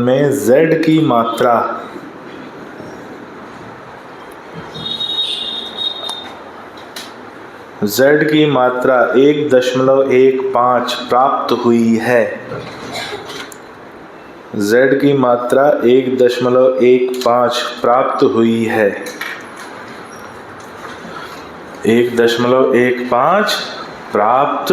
में z की मात्रा 1.15 प्राप्त हुई है। z की मात्रा 1.15 प्राप्त हुई है। 1.15 प्राप्त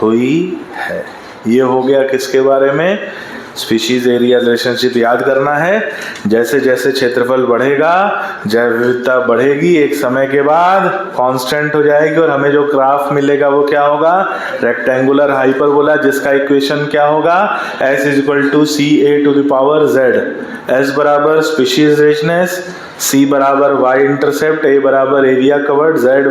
हुई है। ये हो गया किसके बारे में? स्पीशीज एरिया रिलेशनशिप याद करना है। जैसे जैसे क्षेत्रफल बढ़ेगा जैव विविधता बढ़ेगी, एक समय के बाद कांस्टेंट हो जाएगी और हमें जो ग्राफ मिलेगा वो क्या होगा? रेक्टेंगुलर हाइपरबोला, जिसका इक्वेशन क्या होगा? s = CA⁴ z। s बराबर स्पीशीज रिचनेस, c बराबर वाई इंटरसेप्ट, a बराबर एरिया कवर्ड, z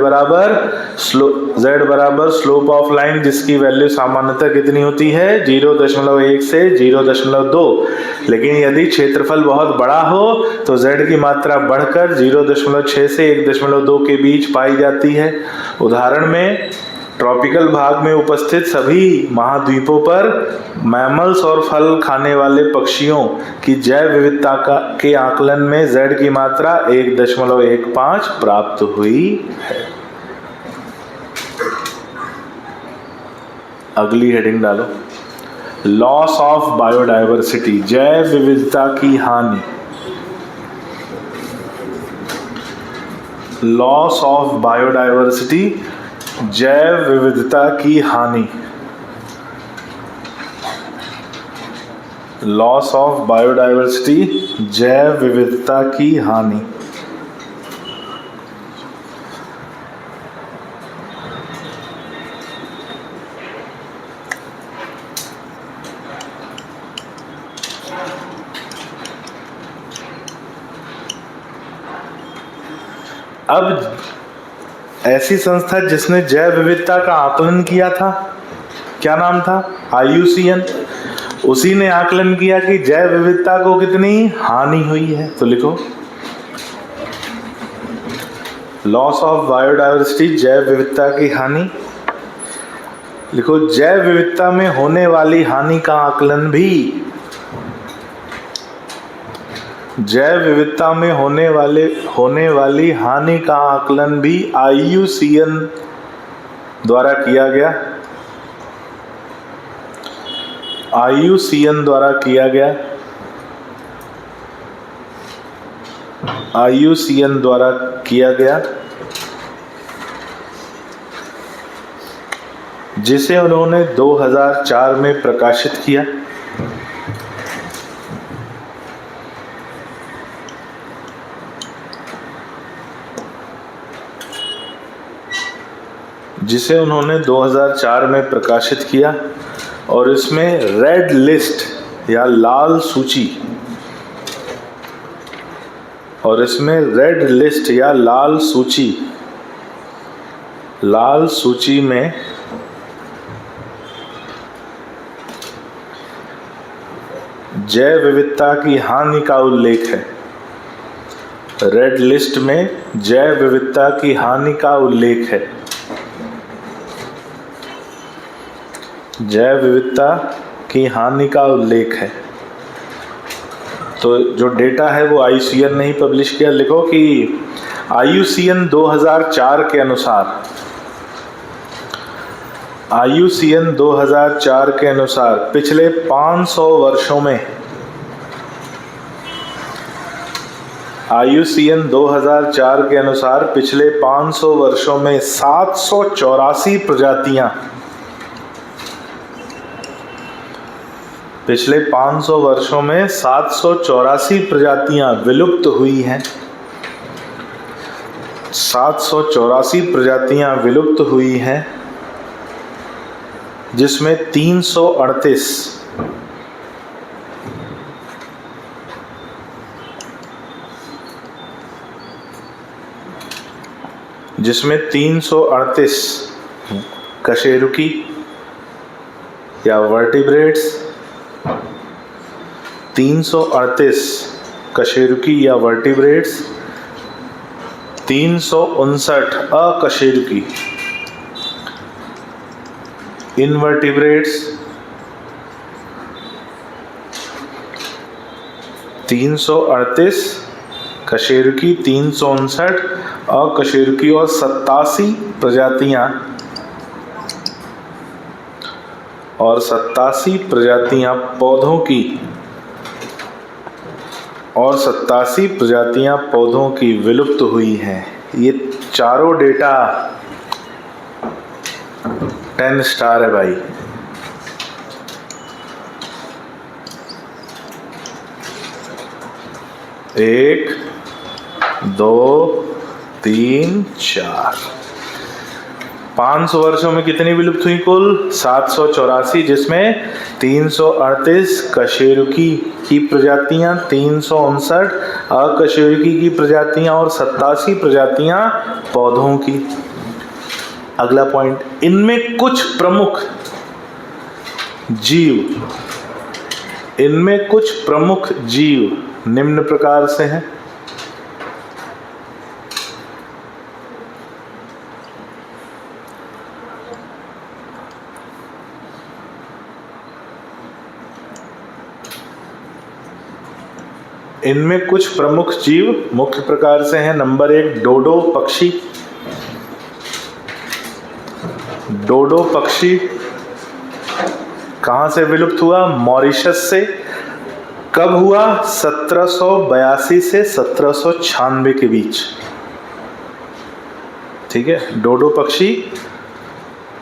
बराबर स्लोप ऑफ लाइन, जिसकी वैल्यू सामान्यतः कितनी होती है? 0.1 से 0.2। लेकिन यदि क्षेत्रफल बहुत बड़ा हो तो z की मात्रा बढ़कर 0.6 से 1.2 के बीच पाई जाती है। उदाहरण में ट्रॉपिकल भाग में उपस्थित सभी महाद्वीपों पर मैमल्स और फल खाने वाले पक्षियों की जैव विविधता के आकलन में z की मात्रा 1.15 प्राप्त हुई है। अगली हेडिंग डालो, लॉस ऑफ बायोडायवर्सिटी, जैव विविधता की हानि। लॉस ऑफ बायोडायवर्सिटी, जैव विविधता की हानि। लॉस ऑफ बायोडाइवर्सिटी, जैव विविधता की हानि। अब ऐसी संस्था जिसने जैव विविधता का आकलन किया था, क्या नाम था? IUCN। उसी ने आकलन किया कि जैव विविधता को कितनी हानि हुई है। तो लिखो लॉस ऑफ बायोडाइवर्सिटी, जैव विविधता की हानि। लिखो जैव विविधता में होने वाली हानि का आकलन भी, जैव विविधता में होने वाली हानि का आकलन भी IUCN द्वारा किया गया। IUCN द्वारा किया गया। IUCN द्वारा किया गया, जिसे उन्होंने 2004 में प्रकाशित किया। जिसे उन्होंने 2004 में प्रकाशित किया और इसमें रेड लिस्ट या लाल सूची, और इसमें रेड लिस्ट या लाल सूची में जैव विविधता की हानि का उल्लेख है। रेड लिस्ट में जैव विविधता की हानि का उल्लेख है। जैव विविधता की हानि का उल्लेख है। तो जो डेटा है वो IUCN ने ही पब्लिश किया। लिखो कि IUCN 2004 के अनुसार, IUCN 2004 के अनुसार पिछले 500 वर्षों में, IUCN 2004 के अनुसार पिछले 500 वर्षों में 784 प्रजातियां, पिछले 500 वर्षों में 784 प्रजातियां विलुप्त हुई हैं। 784 प्रजातियां विलुप्त हुई हैं, जिसमें 338 कशेरुकी या वर्टिब्रेट्स, 338 कशेरुकी या वर्टिब्रेट्स, 359 अकशेरुकी इनवर्टिब्रेट्स, 338 कशेरुकी, 359 अकशेरुकी और 87 प्रजातियां पौधों की, और 87 प्रजातियां पौधों की विलुप्त हुई हैं। ये चारों डेटा 10 स्टार है भाई। एक, दो, तीन, चार। 500 वर्षों में कितनी विलुप्त हुई? कुल 784, जिसमें 338 कशेरुकी की प्रजातियां, 359 अकशेरुकी की प्रजातियां और 87 प्रजातियां पौधों की। अगला पॉइंट, इनमें कुछ प्रमुख जीव निम्न प्रकार से हैं। इनमें कुछ प्रमुख जीव मुख्य प्रकार से हैं। नंबर 1, डोडो पक्षी। डोडो पक्षी कहां से विलुप्त हुआ? मॉरिशस से। कब हुआ? 1782 से 1796 के बीच। ठीक है, डोडो पक्षी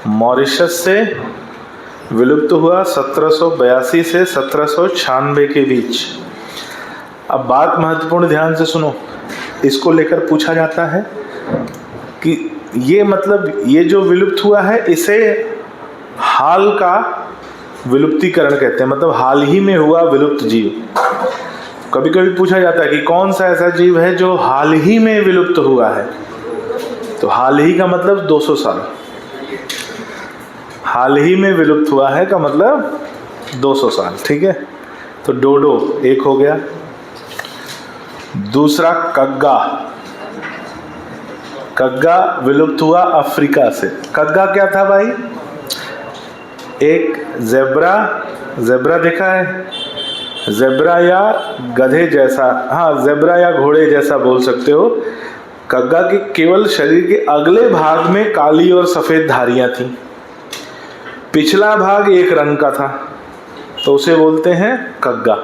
मॉरिशस से विलुप्त हुआ 1782 से 1796 के बीच। अब बात महत्वपूर्ण ध्यान से सुनो, इसको लेकर पूछा जाता है कि ये मतलब ये जो विलुप्त हुआ है इसे हाल का विलुप्तीकरण कहते हैं, मतलब हाल ही में हुआ विलुप्त जीव। कभी कभी पूछा जाता है कि कौन सा ऐसा जीव है जो हाल ही में विलुप्त हुआ है, तो हाल ही का मतलब 200 साल, हाल ही में विलुप्त हुआ है का मतलब 200 साल, ठीक है। तो डोडो एक हो गया। दूसरा कग्गा, कग्गा विलुप्त हुआ अफ्रीका से। कग्गा क्या था भाई? एक जेब्रा, जेब्रा देखा है, जेब्रा या गधे जैसा, हाँ जेब्रा या घोड़े जैसा बोल सकते हो। कग्गा के केवल शरीर के अगले भाग में काली और सफेद धारियां थी, पिछला भाग एक रंग का था, तो उसे बोलते हैं कग्गा।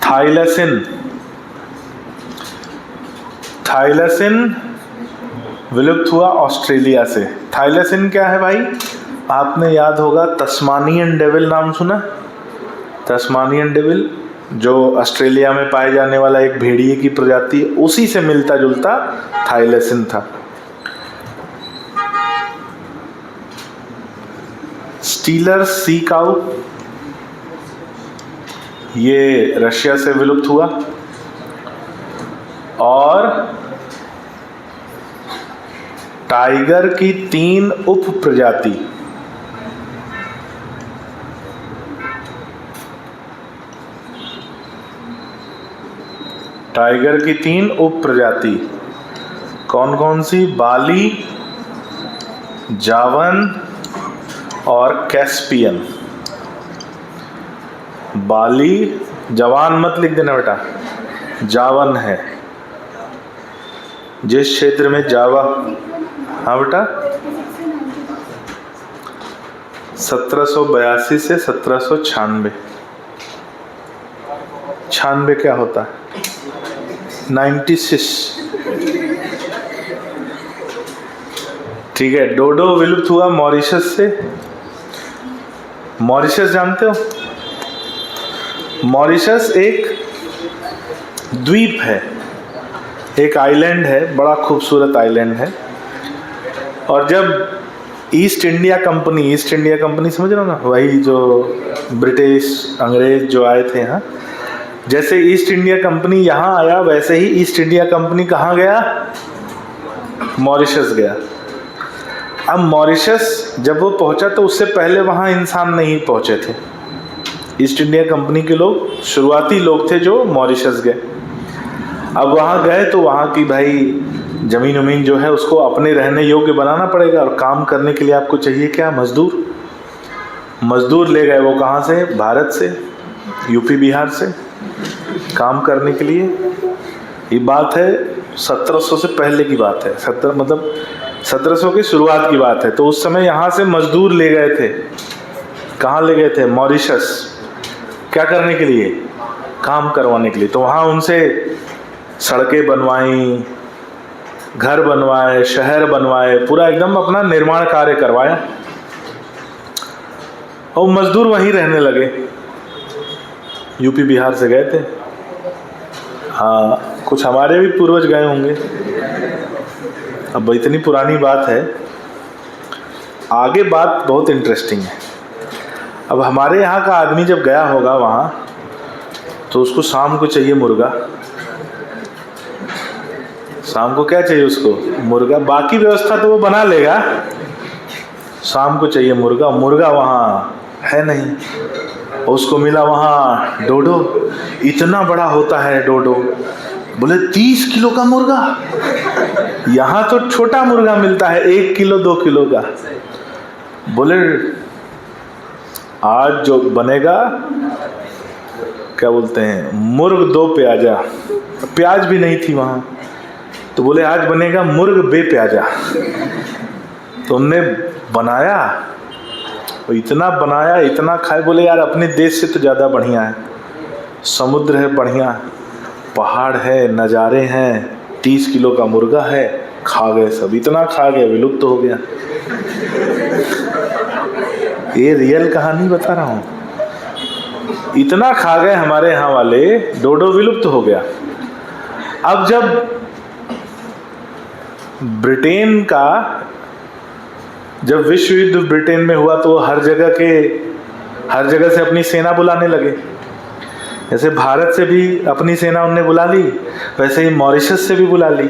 थाइलैसिन, थाइलैसिन विलुप्त हुआ ऑस्ट्रेलिया से। थाइलैसिन क्या है भाई? आपने याद होगा तस्मानियन डेविल नाम सुना? तस्मानियन डेविल जो ऑस्ट्रेलिया में पाए जाने वाला एक भेड़िए की प्रजाति है, उसी से मिलता जुलता थाइलैसिन था। स्टीलर सी काऊ, ये रशिया से विलुप्त हुआ। और टाइगर की 3 उप प्रजाति, टाइगर की 3 उप प्रजाति कौन कौन सी? बाली, जावन और कैस्पियन। बाली, जवान मत लिख देना बेटा, जावन है जिस क्षेत्र में जावा, हाँ बेटा 1782 से 1796। 96 क्या होता है? 96, ठीक है। डोडो विलुप्त हुआ मॉरिशस से। मॉरिशस जानते हो? मॉरिशस एक द्वीप है, एक आइलैंड है, बड़ा खूबसूरत आइलैंड है। और जब east India company, east India company समझ रहे हो ना, वही जो ब्रिटिश अंग्रेज जो आए थे यहाँ, जैसे ईस्ट इंडिया कंपनी यहाँ आया वैसे ही ईस्ट इंडिया कंपनी कहाँ गया? मॉरिशस गया। अब मॉरिशस जब वो पहुंचा तो उससे पहले वहाँ इंसान नहीं पहुंचे थे। ईस्ट इंडिया कंपनी के लोग शुरुआती लोग थे जो मॉरिशस गए। अब वहाँ गए तो वहाँ की भाई जमीन उमीन जो है उसको अपने रहने योग्य बनाना पड़ेगा, और काम करने के लिए आपको चाहिए क्या? मजदूर। मजदूर ले गए वो कहाँ से? भारत से, यूपी बिहार से, काम करने के लिए। ये बात है 1700 से पहले की बात है, 1700 की शुरुआत की बात है। तो उस समय यहाँ से मजदूर ले गए थे। कहाँ ले गए थे? मॉरिशस। क्या करने के लिए? काम करवाने के लिए। तो वहाँ उनसे सड़कें बनवाई, घर बनवाए, शहर बनवाए, पूरा एकदम अपना निर्माण कार्य करवाया, और मजदूर वहीं रहने लगे। यूपी बिहार से गए थे। हाँ, कुछ हमारे भी पूर्वज गए होंगे। अब इतनी पुरानी बात है, आगे बात बहुत इंटरेस्टिंग है। अब हमारे यहाँ का आदमी जब गया होगा वहाँ, तो उसको शाम को चाहिए मुर्गा। शाम को क्या चाहिए उसको? मुर्गा। बाकी व्यवस्था तो वो बना लेगा, शाम को चाहिए मुर्गा। मुर्गा वहाँ है नहीं, उसको मिला वहाँ डोडो। इतना बड़ा होता है डोडो, बोले 30 किलो का मुर्गा। यहाँ तो छोटा मुर्गा मिलता है 1 किलो 2 किलो का। बोले आज जो बनेगा, क्या बोलते हैं, मुर्ग 2 प्याजा। प्याज भी नहीं थी वहाँ, तो बोले आज बनेगा मुर्ग बे प्याजा। तो हमने बनाया, और इतना बनाया, इतना खाए। बोले यार अपने देश से तो ज़्यादा बढ़िया है, समुद्र है बढ़िया, पहाड़ है, नज़ारे हैं, 30 किलो का मुर्गा है। खा गए सब, इतना खा गए विलुप्त हो गया। ये रियल कहानी बता रहा हूँ। इतना खा गए हमारे यहाँ वाले, डोडो विलुप्त हो गया। अब जब ब्रिटेन का, जब विश्व युद्ध ब्रिटेन में हुआ तो हर जगह से अपनी सेना बुलाने लगे। जैसे भारत से भी अपनी सेना उनने बुला ली, वैसे ही मॉरिशस से भी बुला ली।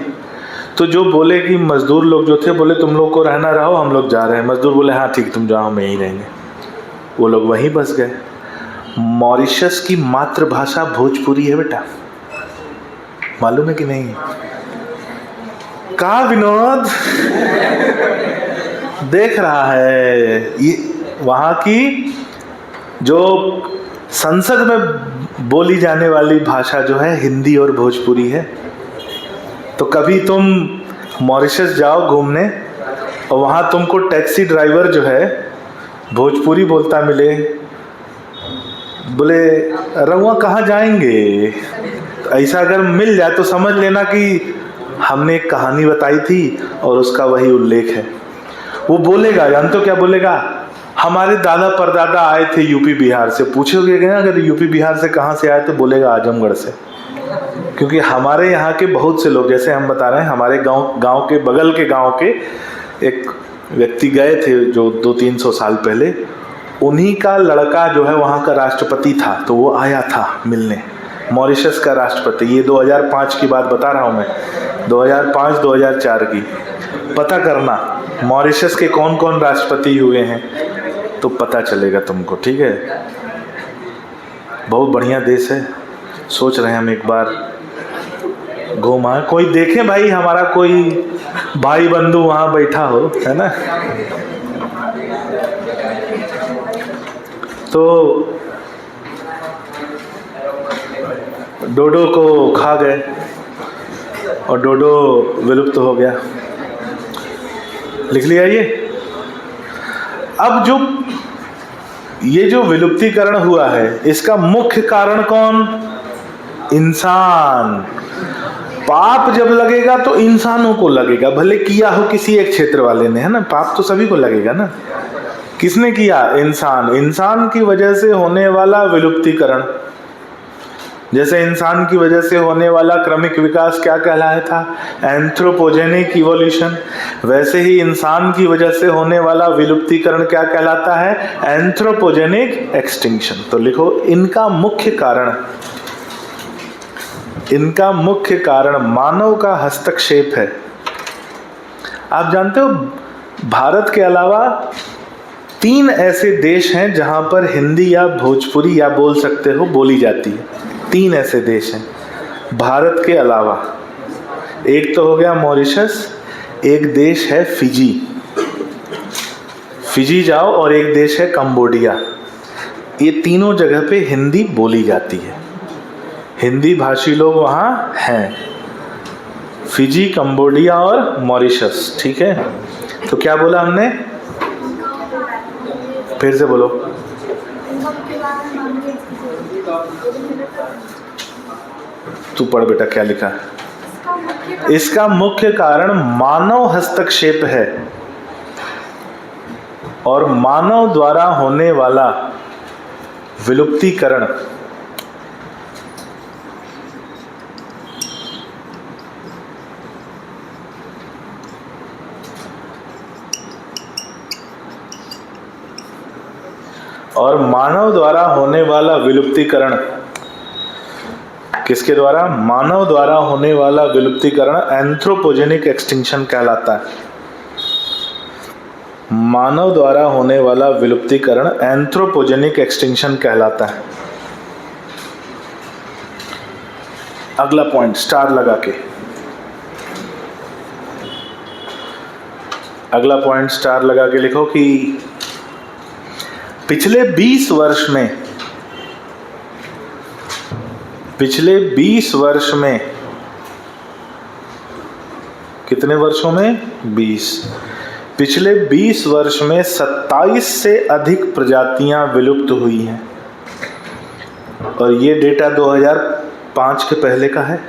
तो जो बोले कि मजदूर लोग जो थे, बोले तुम लोग को रहना रहो, हम लोग जा रहे हैं। मजदूर बोले हाँ ठीक, तुम जाओ, हम यहीं रहेंगे। वो लोग वहीं बस गए। मॉरिशस की मातृभाषा भोजपुरी है बेटा, मालूम है कि नहीं? कहा विनोद देख रहा है, ये वहाँ की जो संसद में बोली जाने वाली भाषा जो है हिंदी और भोजपुरी है। तो कभी तुम मॉरिशस जाओ घूमने और वहाँ तुमको टैक्सी ड्राइवर जो है भोजपुरी बोलता मिले, बोले रउआ कहाँ जाएंगे, ऐसा अगर मिल जाए तो समझ लेना कि हमने एक कहानी बताई थी और उसका वही उल्लेख है। वो बोलेगा, जानते हो क्या बोलेगा? हमारे दादा परदादा आए थे यूपी बिहार से। पूछोगे ना अगर यूपी बिहार से कहाँ से आए तो बोलेगा आजमगढ़ से। क्योंकि हमारे यहाँ के बहुत से लोग, जैसे हम बता रहे हैं, हमारे गांव के बगल के गांव के एक व्यक्ति गए थे जो 200-300 साल पहले, उन्हीं का लड़का जो है वहाँ का राष्ट्रपति था, तो वो आया था मिलने, मॉरिशस का राष्ट्रपति। ये 2005 की बात बता रहा हूँ मैं, 2005-2004 की। पता करना मॉरिशस के कौन कौन राष्ट्रपति हुए हैं तो पता चलेगा तुमको, ठीक है? बहुत बढ़िया देश है। सोच रहे हैं हम एक बार घूम आए, कोई देखे भाई, हमारा कोई भाई बंधु वहाँ बैठा हो, है ना? तो डोडो को खा गए और डोडो विलुप्त हो गया। लिख लिया ये। अब ये जो विलुप्तीकरण हुआ है, इसका मुख्य कारण कौन? इंसान। पाप जब लगेगा तो इंसानों को लगेगा, भले किया हो किसी एक क्षेत्र वाले ने, है ना? पाप तो सभी को लगेगा ना। किसने किया? इंसान। इंसान की वजह से होने वाला विलुप्तीकरण, जैसे इंसान की वजह से होने वाला क्रमिक विकास क्या कहलाया था? Anthropogenic evolution. वैसे ही इंसान की वजह से होने वाला विलुप्तीकरण क्या कहलाता है? Anthropogenic extinction. तो लिखो, इनका मुख्य कारण मानव का हस्तक्षेप है। आप जानते हो भारत के अलावा 3 ऐसे देश हैं जहां पर हिंदी या भोजपुरी या बोल सकते हो बोली जाती है। 3 ऐसे देश हैं भारत के अलावा। एक तो हो गया मॉरिशस, एक देश है फिजी जाओ, और एक देश है कंबोडिया। ये तीनों जगह पे हिंदी बोली जाती है, हिंदी भाषी लोग वहाँ हैं। फिजी, कंबोडिया और मॉरिशस, ठीक है? तो क्या बोला हमने? फिर से बोलो। तू पढ़ बेटा, क्या लिखा है? इसका मुख्य कारण मानव हस्तक्षेप है और मानव द्वारा होने वाला विलुप्तीकरण। और मानव द्वारा होने वाला विलुप्तीकरण किसके द्वारा? मानव द्वारा होने वाला विलुप्तीकरण एंथ्रोपोजेनिक एक्सटिंक्शन कहलाता है। मानव द्वारा होने वाला विलुप्तीकरण एंथ्रोपोजेनिक एक्सटिंक्शन कहलाता है। अगला पॉइंट स्टार लगा के, अगला पॉइंट स्टार लगा के लिखो कि पिछले 20 वर्ष में कितने वर्षों में? 20। पिछले 20 वर्ष में 27 से अधिक प्रजातियां विलुप्त हुई हैं। और ये डेटा 2005 के पहले का है,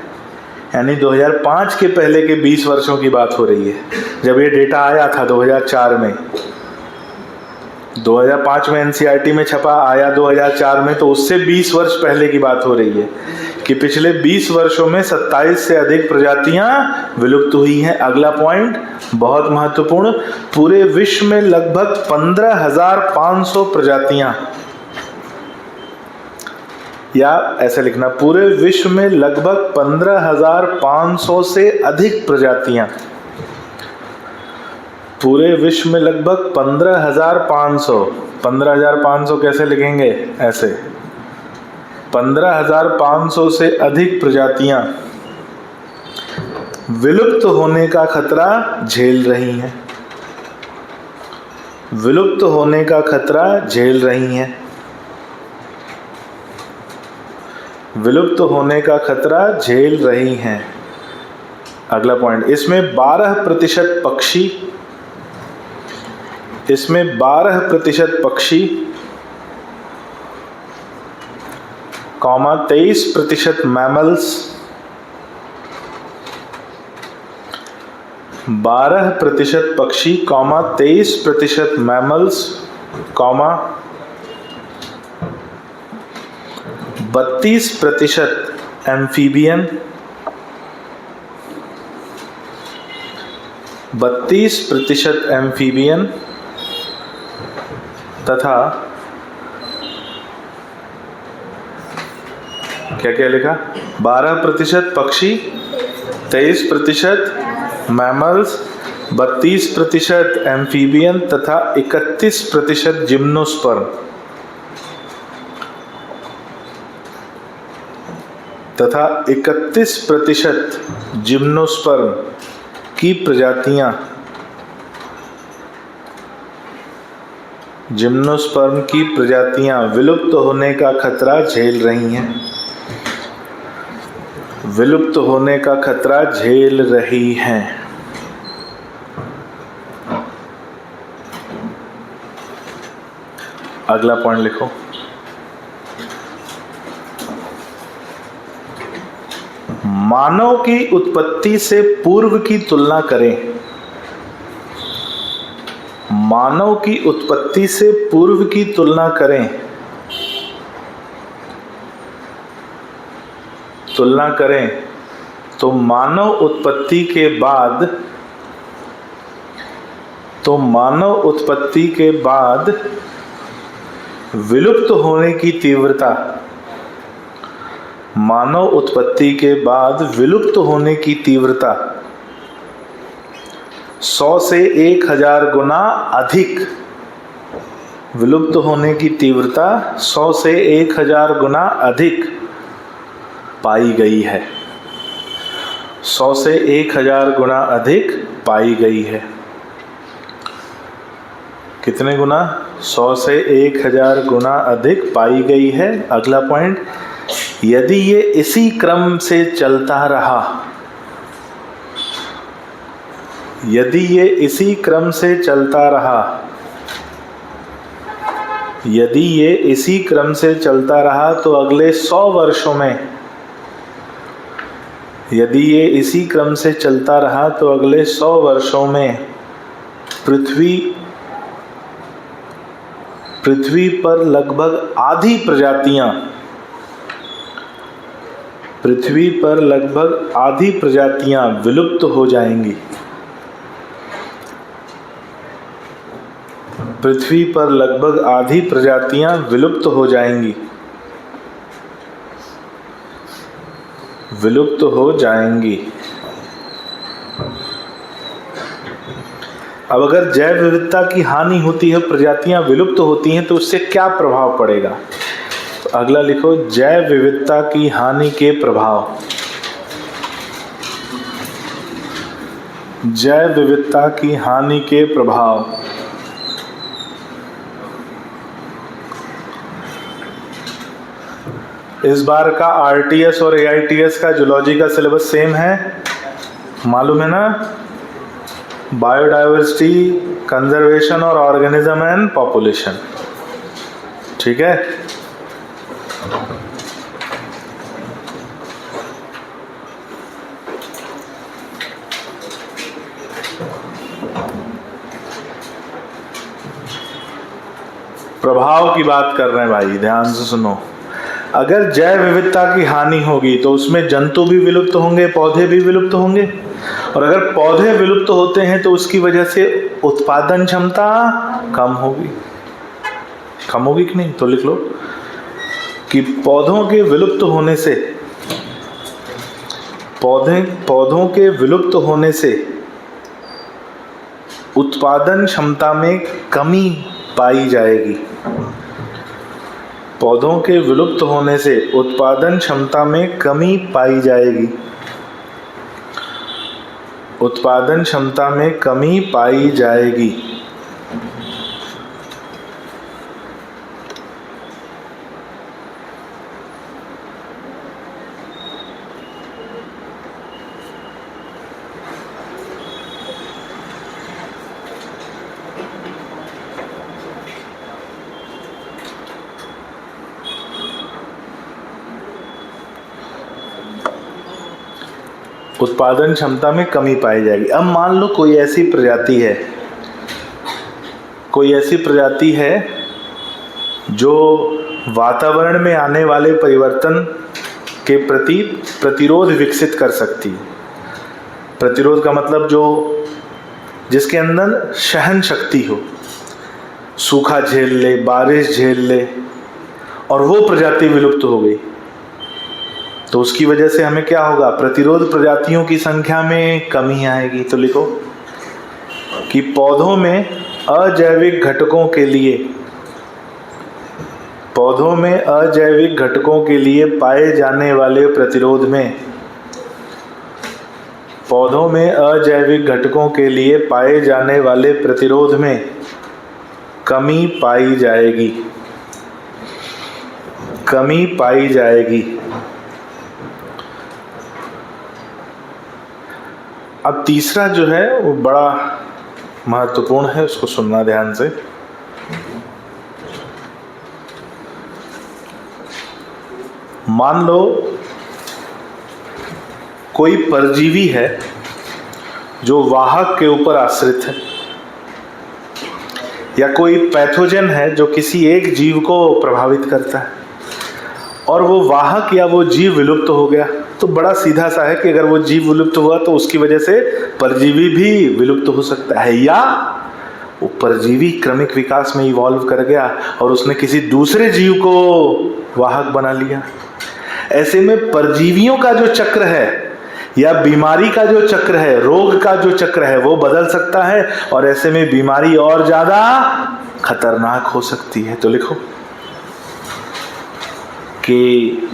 यानी 2005 के पहले के 20 वर्षों की बात हो रही है, जब ये डेटा आया था 2004 में। 2005 में एनसीईआरटी में छपा, आया 2004 में, तो उससे 20 वर्ष पहले की बात हो रही है कि पिछले 20 वर्षों में 27 से अधिक प्रजातियां विलुप्त हुई हैं। अगला पॉइंट बहुत महत्वपूर्ण, पूरे विश्व में लगभग 15,500 प्रजातियां, या ऐसे लिखना, पूरे विश्व में लगभग 15,500 से अधिक प्रजातियां, पूरे विश्व में लगभग 15,500, 15,500 कैसे लिखेंगे, ऐसे 15,500 से अधिक प्रजातियां विलुप्त होने का खतरा झेल रही हैं, विलुप्त होने का खतरा झेल रही हैं, विलुप्त होने का खतरा झेल रही हैं। अगला पॉइंट, इसमें 12% पक्षी, इसमें 12% पक्षी, 23% मैमल्स, 12% पक्षी, 23% मैमल्स, 32% एम्फीबियन, 32% एम्फीबियन तथा क्या क्या लिखा, 12% पक्षी, 23% मैमल्स, 32% एम्फीबियन तथा 31% जिम्नोस्पर्म, तथा 31% जिम्नोस्पर्म की प्रजातियां, जिम्नोस्पर्म की प्रजातियां विलुप्त होने का खतरा झेल रही हैं, विलुप्त होने का खतरा झेल रही हैं। अगला पॉइंट लिखो, मानव की उत्पत्ति से पूर्व की तुलना करें, मानव की उत्पत्ति से पूर्व की तुलना करें, तुलना करें तो मानव उत्पत्ति के बाद, तो मानव उत्पत्ति के बाद विलुप्त होने की तीव्रता, मानव उत्पत्ति के बाद विलुप्त होने की तीव्रता 100 से 1000 गुना अधिक, विलुप्त होने की तीव्रता 100 से 1000 गुना अधिक पाई गई है, 100 से 1000 गुना अधिक पाई गई है। कितने गुना? 100 से 1000 गुना अधिक पाई गई है। अगला पॉइंट, यदि ये इसी क्रम से चलता रहा, यदि ये इसी क्रम से चलता रहा, यदि ये इसी क्रम से चलता रहा तो अगले 100 वर्षों में, यदि ये इसी क्रम से चलता रहा तो अगले 100 वर्षों में पृथ्वी पर लगभग आधी प्रजातियां, पृथ्वी पर लगभग आधी प्रजातियां विलुप्त हो जाएंगी, पृथ्वी पर लगभग आधी प्रजातियां विलुप्त हो जाएंगी, विलुप्त हो जाएंगी। अब अगर जैव विविधता की हानि होती है, प्रजातियां विलुप्त होती हैं, तो उससे क्या प्रभाव पड़ेगा? तो अगला लिखो, जैव विविधता की हानि के प्रभाव, जैव विविधता की हानि के प्रभाव। इस बार का आरटीएस और एआईटीएस का जूलॉजी का सिलेबस सेम है, मालूम है ना? बायोडाइवर्सिटी, कंजर्वेशन और ऑर्गेनिज्म एंड पॉपुलेशन, ठीक है। प्रभाव की बात कर रहे हैं भाई, ध्यान से सुनो। अगर जैव विविधता की हानि होगी तो उसमें जंतु भी विलुप्त होंगे, पौधे भी विलुप्त होंगे, और अगर पौधे विलुप्त होते हैं तो उसकी वजह से उत्पादन क्षमता कम होगी। कम होगी कि नहीं? तो लिख लो कि पौधों के विलुप्त होने से, पौधों के विलुप्त होने से उत्पादन क्षमता में कमी पाई जाएगी। पौधों के विलुप्त होने से उत्पादन क्षमता में कमी पाई जाएगी। उत्पादन क्षमता में कमी पाई जाएगी। उत्पादन क्षमता में कमी पाई जाएगी। अब मान लो कोई ऐसी प्रजाति है जो वातावरण में आने वाले परिवर्तन के प्रति प्रतिरोध विकसित कर सकती है। प्रतिरोध का मतलब जिसके अंदर सहन शक्ति हो, सूखा झेल ले, बारिश झेल ले, और वो प्रजाति विलुप्त हो गई तो उसकी वजह से हमें क्या होगा? प्रतिरोध प्रजातियों की संख्या में कमी आएगी। तो लिखो कि पौधों में अजैविक घटकों के लिए पाए जाने वाले प्रतिरोध में, पौधों में अजैविक घटकों के लिए पाए जाने वाले प्रतिरोध में कमी पाई जाएगी। कमी पाई जाएगी। अब तीसरा जो है वो बड़ा महत्वपूर्ण है, उसको सुनना ध्यान से। मान लो कोई परजीवी है जो वाहक के ऊपर आश्रित है, या कोई पैथोजन है जो किसी एक जीव को प्रभावित करता है, और वो वाहक या वो जीव विलुप्त हो गया। तो बड़ा सीधा सा है कि अगर वो जीव विलुप्त हुआ तो उसकी वजह से परजीवी भी विलुप्त हो सकता है, या वो परजीवी क्रमिक विकास में इवॉल्व कर गया और उसने किसी दूसरे जीव को वाहक बना लिया। ऐसे में परजीवियों का जो चक्र है या बीमारी का जो चक्र है, रोग का जो चक्र है, वो बदल सकता है, और ऐसे में बीमारी और ज्यादा खतरनाक हो सकती है। तो लिखो कि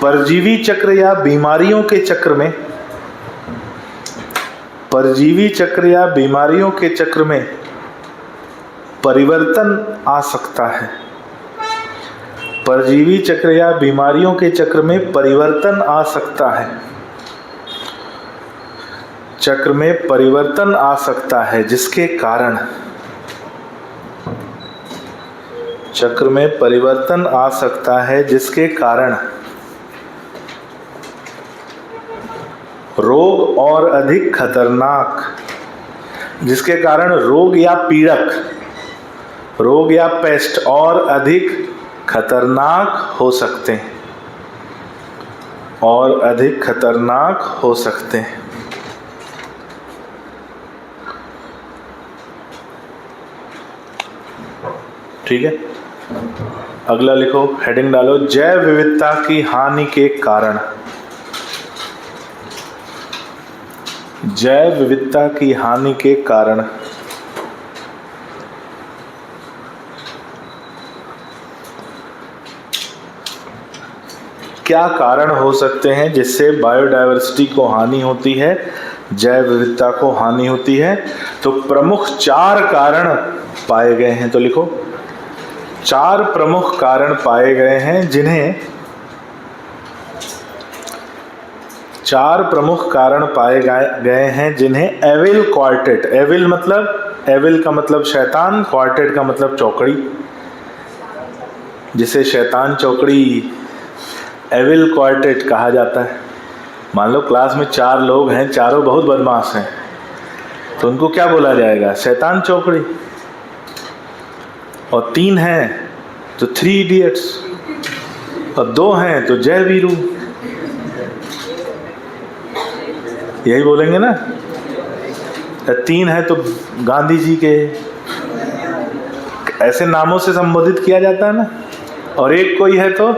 परजीवी चक्र या बीमारियों के चक्र में, परजीवी चक्र या बीमारियों के चक्र में परिवर्तन आ सकता है। परजीवी चक्र या बीमारियों के चक्र में परिवर्तन आ सकता है। चक्र में परिवर्तन आ सकता है जिसके कारण, चक्र में परिवर्तन आ सकता है जिसके कारण रोग और अधिक खतरनाक, जिसके कारण रोग या पीड़क, रोग या पेस्ट और अधिक खतरनाक हो सकते हैं, और अधिक खतरनाक हो सकते हैं। ठीक है, अगला लिखो, हेडिंग डालो, जैव विविधता की हानि के कारण। जैव विविधता की हानि के कारण क्या कारण हो सकते हैं जिससे बायोडायवर्सिटी को हानि होती है, जैव विविधता को हानि होती है? तो प्रमुख 4 कारण पाए गए हैं। तो लिखो 4 प्रमुख कारण पाए गए हैं जिन्हें, 4 प्रमुख कारण पाए गए हैं जिन्हें एविल क्वार्टेट, एविल मतलब, एविल का मतलब शैतान, क्वार्टेट का मतलब चौकड़ी, जिसे शैतान चौकड़ी एविल क्वार्टेट कहा जाता है। मान लो क्लास में 4 लोग हैं, चारों बहुत बदमाश हैं, तो उनको क्या बोला जाएगा? शैतान चौकड़ी। और 3 हैं तो 3 इडियट्स, और 2 हैं तो जय वीरू। यही बोलेंगे ना। 3 है तो गांधी जी के, ऐसे नामों से संबोधित किया जाता है ना। और एक कोई है तो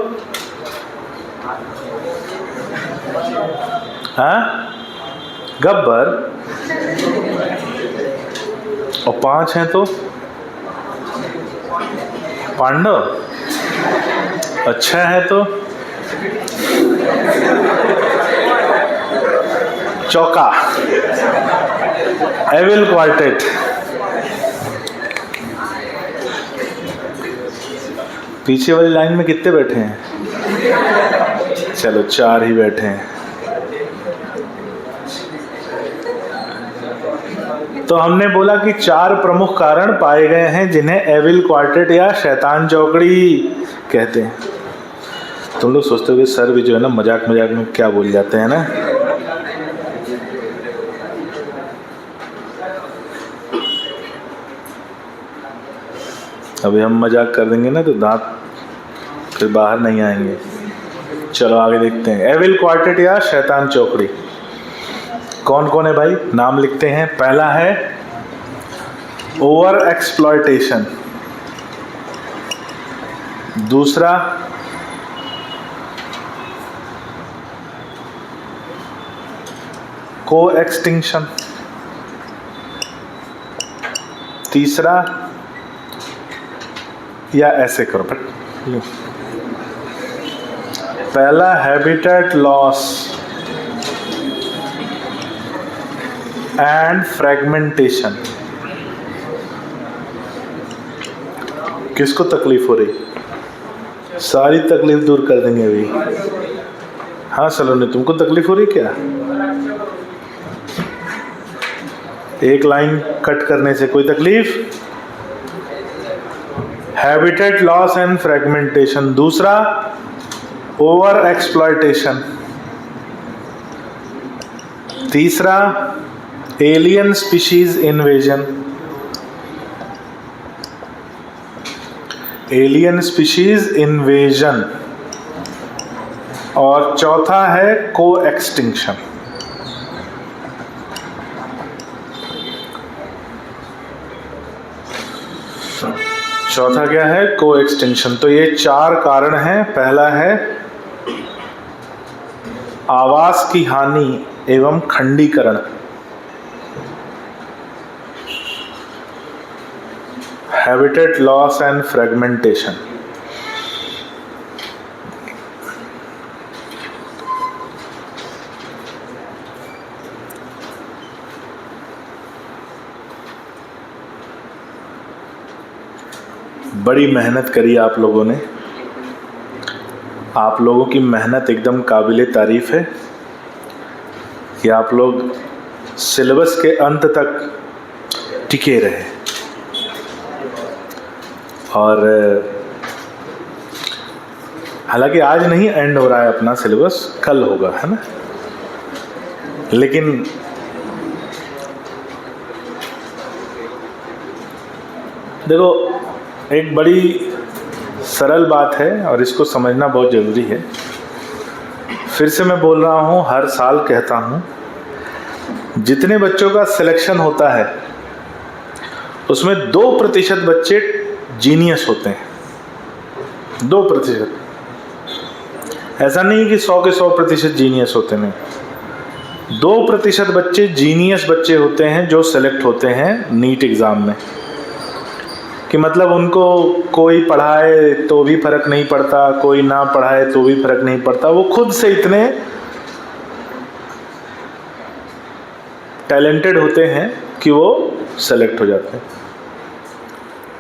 गब्बर, और 5 हैं तो पांडव, और 6 है तो चौका, एविल क्वार्टेट। पीछे वाली लाइन में कितने बैठे हैं? चलो 4 ही बैठे हैं। तो हमने बोला कि 4 प्रमुख कारण पाए गए हैं जिन्हें एविल क्वार्टेट या शैतान चौकड़ी कहते हैं। तुम लोग सोचते हो कि सर भी जो है ना मजाक मजाक में क्या बोल जाते हैं ना। अभी हम मजाक कर देंगे ना तो दांत फिर बाहर नहीं आएंगे। चलो आगे देखते हैं। एविल क्वार्टेट या शैतान चौकड़ी कौन कौन है भाई? नाम लिखते हैं। पहला है ओवर एक्सप्लॉयटेशन, दूसरा को एक्सटिंक्शन, तीसरा, या ऐसे करो पहला हैबिटेट लॉस एंड फ्रेगमेंटेशन। किसको तकलीफ हो रही? सारी तकलीफ दूर कर देंगे अभी। हाँ सलोनी, तुमको तकलीफ हो रही क्या? एक लाइन कट करने से कोई तकलीफ? Habitat loss and fragmentation. दूसरा ओवर एक्सप्लॉयटेशन। तीसरा alien species invasion. Alien species invasion. और चौथा है को एक्सटिंक्शन। चौथा क्या है? को एक्सटिंक्शन। तो ये 4 कारण हैं। पहला है आवास की हानि एवं खंडीकरण, हैबिटेट लॉस एंड फ्रेगमेंटेशन। बड़ी मेहनत करी आप लोगों ने। आप लोगों की मेहनत एकदम काबिले तारीफ है कि आप लोग सिलेबस के अंत तक टिके रहे। और हालांकि आज नहीं एंड हो रहा है अपना सिलेबस, कल होगा, है ना। लेकिन देखो, एक बड़ी सरल बात है और इसको समझना बहुत ज़रूरी है। फिर से मैं बोल रहा हूँ, हर साल कहता हूँ, जितने बच्चों का सिलेक्शन होता है उसमें 2% बच्चे जीनियस होते हैं। 2%। ऐसा नहीं कि 100 के 100% जीनियस होते हैं। 2% बच्चे जीनियस बच्चे होते हैं जो सेलेक्ट होते हैं नीट एग्ज़ाम में। कि मतलब उनको कोई पढ़ाए तो भी फर्क नहीं पड़ता, कोई ना पढ़ाए तो भी फर्क नहीं पड़ता, वो खुद से इतने टैलेंटेड होते हैं कि वो सेलेक्ट हो जाते हैं।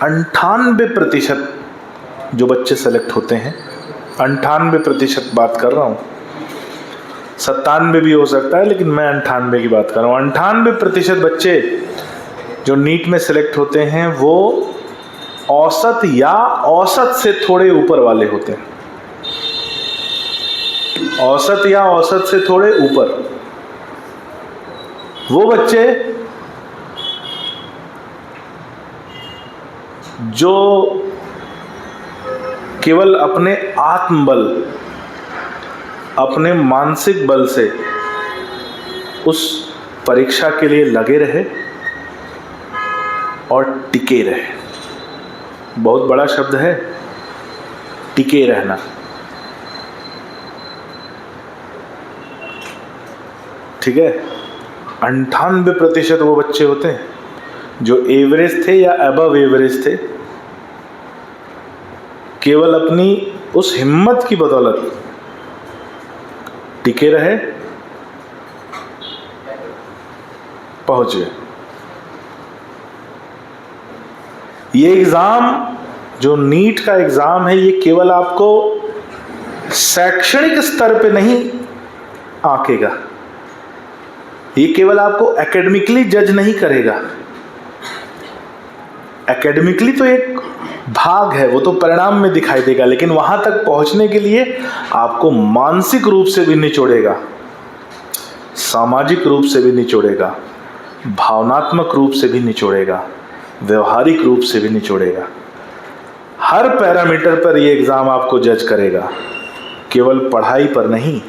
98% जो बच्चे सेलेक्ट होते हैं, 98% बात कर रहा हूँ, 97 भी हो सकता है, लेकिन मैं 98 की बात कर रहा हूँ। 98% बच्चे जो नीट में सेलेक्ट होते हैं वो औसत या औसत से थोड़े ऊपर वाले होते हैं। औसत या औसत से थोड़े ऊपर। वो बच्चे जो केवल अपने आत्मबल, अपने मानसिक बल से उस परीक्षा के लिए लगे रहे और टिके रहे। बहुत बड़ा शब्द है, टिके रहना। ठीक है, 98% वो बच्चे होते हैं जो एवरेज थे या अबव एवरेज थे, केवल अपनी उस हिम्मत की बदौलत टिके रहे, पहुंच गए। ये एग्जाम जो नीट का एग्जाम है, ये केवल आपको शैक्षणिक स्तर पे नहीं आंकेगा, ये केवल आपको एकेडमिकली जज नहीं करेगा। एकेडमिकली तो एक भाग है, वो तो परिणाम में दिखाई देगा, लेकिन वहां तक पहुंचने के लिए आपको मानसिक रूप से भी निचोड़ेगा, सामाजिक रूप से भी निचोड़ेगा, भावनात्मक रूप से भी निचोड़ेगा, व्यवहारिक रूप से भी निचोड़ेगा। हर पैरामीटर पर यह एग्जाम आपको जज करेगा, केवल पढ़ाई पर नहीं।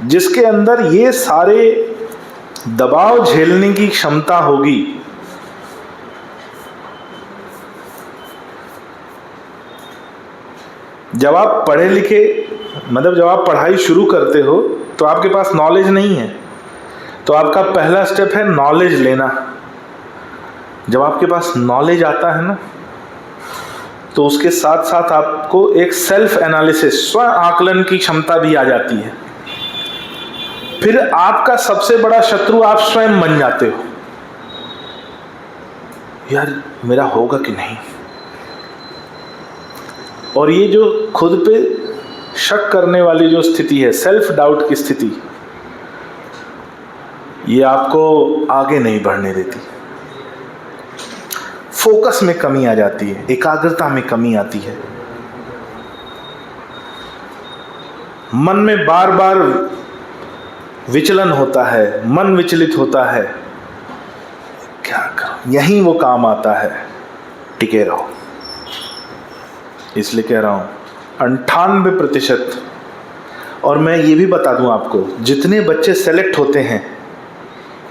जिसके अंदर ये सारे दबाव झेलने की क्षमता होगी, जब आप पढ़े लिखे, मतलब जब आप पढ़ाई शुरू करते हो तो आपके पास नॉलेज नहीं है, तो आपका पहला स्टेप है नॉलेज लेना। जब आपके पास नॉलेज आता है ना, तो उसके साथ साथ आपको एक सेल्फ एनालिसिस, स्व आकलन की क्षमता भी आ जाती है। फिर आपका सबसे बड़ा शत्रु आप स्वयं बन जाते हो। यार मेरा होगा कि नहीं, और ये जो खुद पे शक करने वाली जो स्थिति है, सेल्फ डाउट की स्थिति, ये आपको आगे नहीं बढ़ने देती। फोकस में कमी आ जाती है, एकाग्रता में कमी आती है, मन में बार बार विचलन होता है, मन विचलित होता है। क्या करूं, यहीं वो काम आता है। टिके रहो, इसलिए कह रहा हूं 98%। और मैं ये भी बता दूं आपको, जितने बच्चे सेलेक्ट होते हैं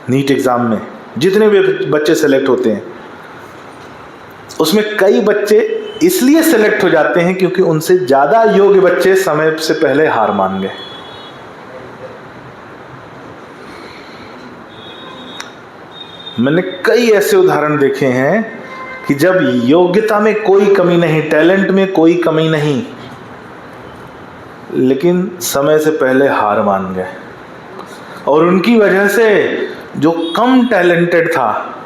नीट एग्जाम में, जितने भी बच्चे सेलेक्ट होते हैं, उसमें कई बच्चे इसलिए सेलेक्ट हो जाते हैं क्योंकि उनसे ज्यादा योग्य बच्चे समय से पहले हार मान गए। मैंने कई ऐसे उदाहरण देखे हैं कि जब योग्यता में कोई कमी नहीं, टैलेंट में कोई कमी नहीं, लेकिन समय से पहले हार मान गए, और उनकी वजह से जो कम टैलेंटेड था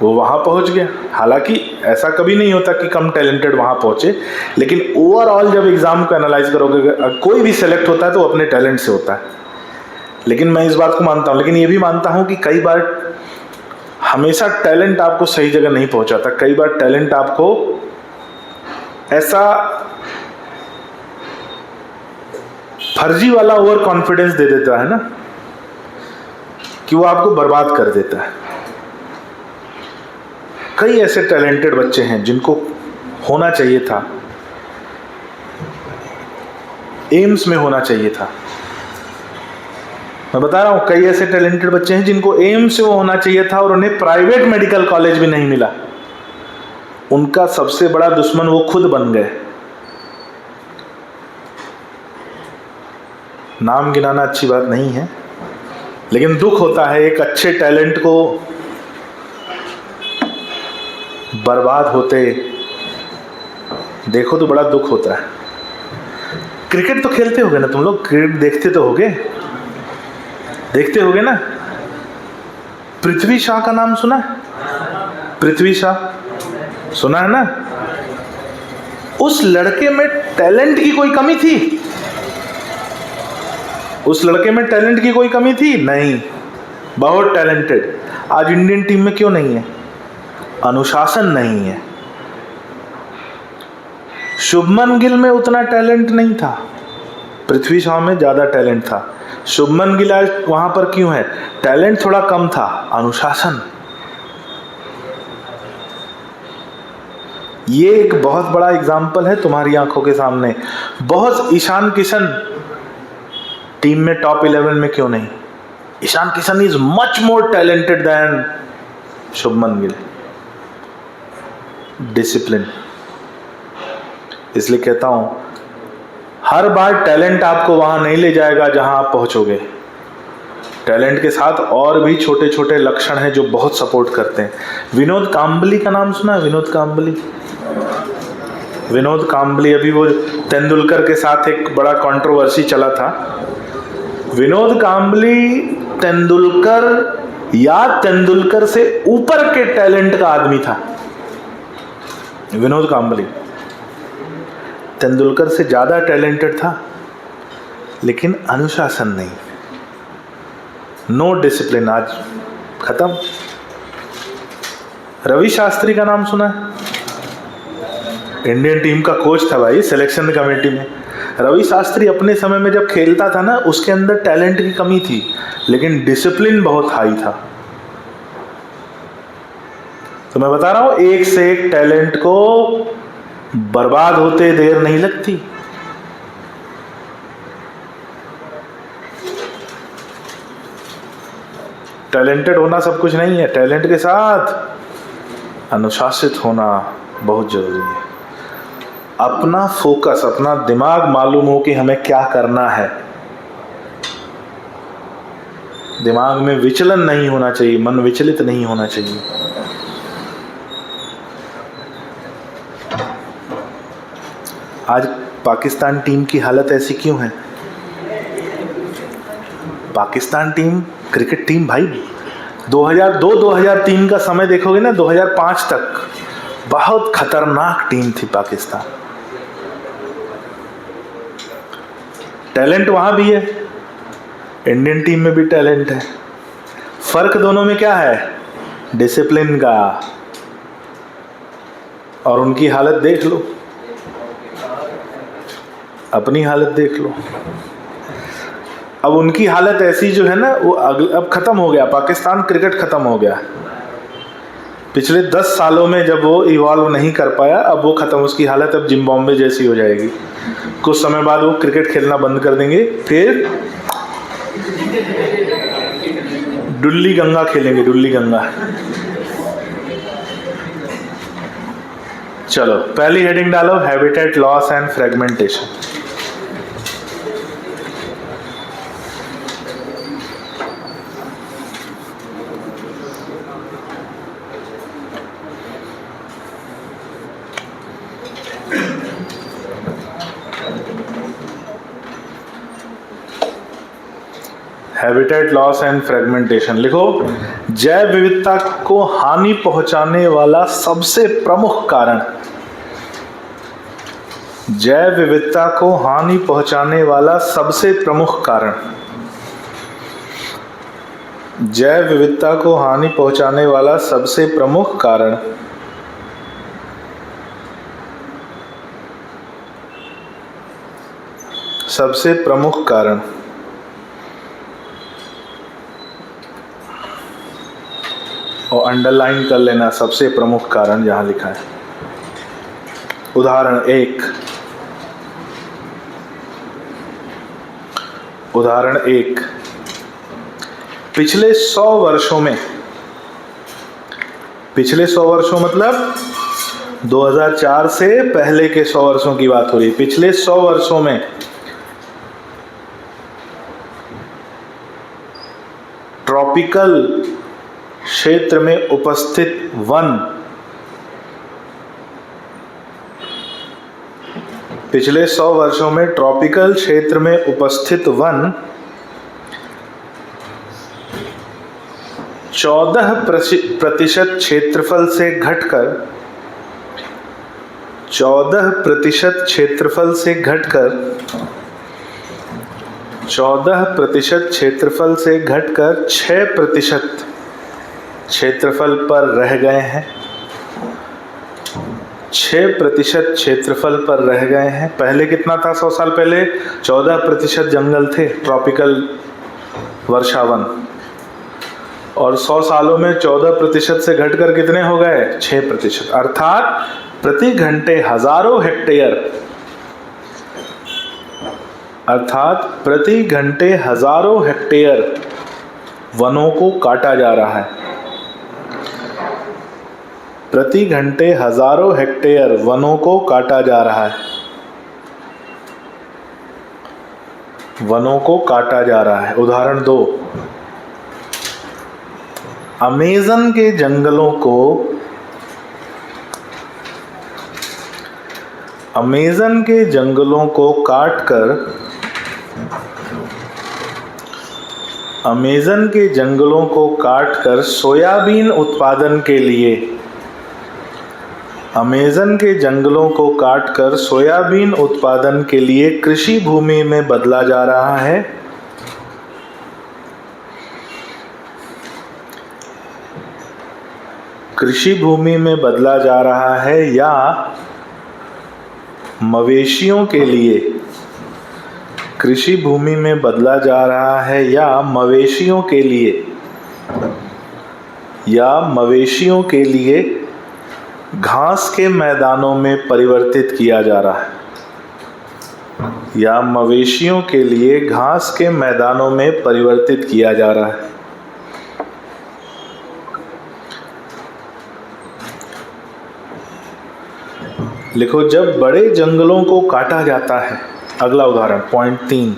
वो वहां पहुंच गया। हालांकि ऐसा कभी नहीं होता कि कम टैलेंटेड वहां पहुंचे, लेकिन ओवरऑल जब एग्जाम को एनालाइज करोगे, कोई भी सेलेक्ट होता है तो अपने टैलेंट से होता है। लेकिन मैं इस बात को मानता हूं, लेकिन ये भी मानता हूं कि कई बार हमेशा टैलेंट आपको सही जगह नहीं पहुंचाता। कई बार टैलेंट आपको ऐसा फर्जी वाला ओवर कॉन्फिडेंस दे देता है ना, कि वो आपको बर्बाद कर देता है। कई ऐसे टैलेंटेड बच्चे हैं जिनको होना चाहिए था, एम्स में होना चाहिए था। मैं बता रहा हूं, कई ऐसे टैलेंटेड बच्चे हैं जिनको एम्स में होना चाहिए था और उन्हें प्राइवेट मेडिकल कॉलेज भी नहीं मिला। उनका सबसे बड़ा दुश्मन वो खुद बन गए। नाम गिनाना अच्छी बात नहीं है, लेकिन दुख होता है एक अच्छे टैलेंट को बर्बाद होते देखो तो बड़ा दुख होता है। क्रिकेट तो खेलते होगे ना तुम लोग, क्रिकेट देखते तो होगे, देखते होगे ना। पृथ्वी शॉ का नाम सुना है? पृथ्वी शॉ सुना है ना? उस लड़के में टैलेंट की कोई कमी थी? उस लड़के में टैलेंट की कोई कमी थी? नहीं, बहुत टैलेंटेड। आज इंडियन टीम में क्यों नहीं है? अनुशासन नहीं है। शुभमन गिल में उतना टैलेंट नहीं था, पृथ्वी शॉ में ज्यादा टैलेंट था। शुभमन गिल आज वहां पर क्यों है? टैलेंट थोड़ा कम था, अनुशासन। ये एक बहुत बड़ा एग्जाम्पल है तुम्हारी आंखों के सामने। बहुत ईशान किशन टीम में टॉप 11 में क्यों नहीं? Ishan Kishan is much more talented than Shubman Gill. Discipline. इसलिए कहता हूं हर बार टैलेंट आपको वहां नहीं ले जाएगा जहां आप पहुंचोगे। टैलेंट के साथ और भी छोटे छोटे लक्षण हैं जो बहुत सपोर्ट करते हैं। विनोद कांबली का नाम सुना है? विनोद कांबली, विनोद कांबली अभी वो तेंदुलकर के साथ एक बड़ा कंट्रोवर्सी चला था। विनोद कांबली तेंदुलकर या तेंदुलकर से ऊपर के टैलेंट का आदमी था। विनोद कांबली तेंदुलकर से ज्यादा टैलेंटेड था, लेकिन अनुशासन नहीं, नो डिसिप्लिन। आज खत्म। रवि शास्त्री का नाम सुना है? इंडियन टीम का कोच था भाई, सिलेक्शन कमेटी में। रवि शास्त्री अपने समय में जब खेलता था ना, उसके अंदर टैलेंट की कमी थी, लेकिन डिसिप्लिन बहुत हाई था। तो मैं बता रहा हूं, एक से एक टैलेंट को बर्बाद होते देर नहीं लगती। टैलेंटेड होना सब कुछ नहीं है, टैलेंट के साथ अनुशासित होना बहुत जरूरी है। अपना फोकस, अपना दिमाग मालूम हो कि हमें क्या करना है। दिमाग में विचलन नहीं होना चाहिए, मन विचलित नहीं होना चाहिए। आज पाकिस्तान टीम की हालत ऐसी क्यों है? पाकिस्तान टीम, क्रिकेट टीम भाई, 2002-2003 का समय देखोगे ना, 2005 तक बहुत खतरनाक टीम थी पाकिस्तान। टैलेंट वहां भी है, इंडियन टीम में भी टैलेंट है। फर्क दोनों में क्या है? डिसिप्लिन का। और उनकी हालत देख लो, अपनी हालत देख लो। अब उनकी हालत ऐसी जो है ना, वो अब खत्म हो गया, पाकिस्तान क्रिकेट खत्म हो गया। पिछले 10 सालों में जब वो इवॉल्व नहीं कर पाया, अब वो खत्म। उसकी हालत अब जिम्बाब्वे जैसी हो जाएगी। कुछ समय बाद वो क्रिकेट खेलना बंद कर देंगे, फिर डुल्ली गंगा खेलेंगे, डुल्ली गंगा। चलो पहली हेडिंग डालो, habitat loss and fragmentation. Habitat loss and fragmentation लिखो। जैव विविधता को हानि पहुंचाने वाला सबसे प्रमुख कारण, जैव विविधता को हानि पहुंचाने वाला सबसे प्रमुख कारण, जैव विविधता को हानि पहुंचाने वाला सबसे प्रमुख कारण सबसे प्रमुख कारण और अंडरलाइन कर लेना सबसे प्रमुख कारण जहां लिखा है। उदाहरण एक, उदाहरण एक, पिछले 100 वर्षों में, पिछले 100 वर्षों मतलब 2004 से पहले के 100 वर्षों की बात हो रही है। पिछले 100 वर्षों में ट्रॉपिकल क्षेत्र में उपस्थित वन, पिछले 100 वर्षों में ट्रॉपिकल क्षेत्र में उपस्थित वन 14% क्षेत्रफल से घटकर 14% क्षेत्रफल से घटकर 14% क्षेत्रफल से घटकर 6% क्षेत्रफल पर रह गए हैं। 6% क्षेत्रफल पर रह गए हैं। पहले कितना था? 100 साल पहले 14% जंगल थे, ट्रॉपिकल वर्षावन, और 100 सालों में 14% से घटकर कितने हो गए? 6%। अर्थात प्रति घंटे हजारों हेक्टेयर, अर्थात प्रति घंटे हजारों हेक्टेयर वनों को काटा जा रहा है। प्रति घंटे हजारों हेक्टेयर वनों को काटा जा रहा है। वनों को काटा जा रहा है। उदाहरण 2, अमेज़न के जंगलों को काटकर अमेज़न के जंगलों को काटकर सोयाबीन उत्पादन के लिए अमेज़न के जंगलों को काटकर सोयाबीन उत्पादन के लिए कृषि भूमि में बदला जा रहा है। कृषि भूमि में बदला जा रहा है या मवेशियों के लिए, कृषि भूमि में बदला जा रहा है या मवेशियों के लिए घास के मैदानों में परिवर्तित किया जा रहा है, या मवेशियों के लिए घास के मैदानों में परिवर्तित किया जा रहा है। लिखो, जब बड़े जंगलों को काटा जाता है। अगला उदाहरण पॉइंट 3,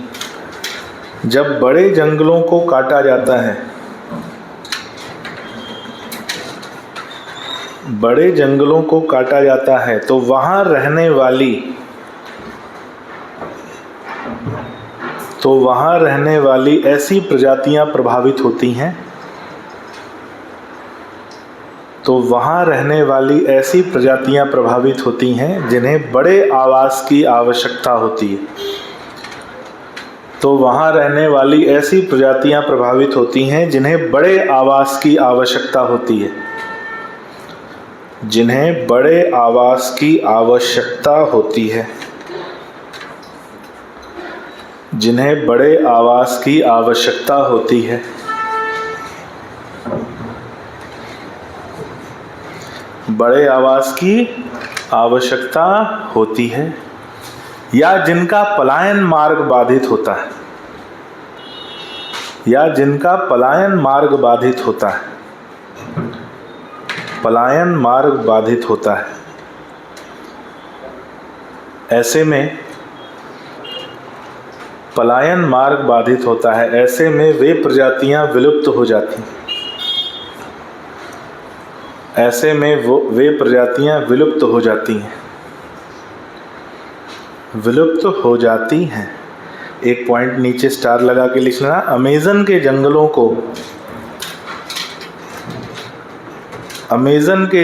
जब बड़े जंगलों को काटा जाता है, बड़े जंगलों को काटा जाता है तो वहां रहने वाली ऐसी प्रजातियां प्रभावित होती हैं। जिन्हें बड़े आवास की आवश्यकता होती है। जिन्हें बड़े आवास की आवश्यकता होती है। या जिनका पलायन मार्ग बाधित होता है। ऐसे में वे प्रजातियां विलुप्त हो जाती हैं। एक पॉइंट नीचे स्टार लगा के लिख लेना। अमेज़न के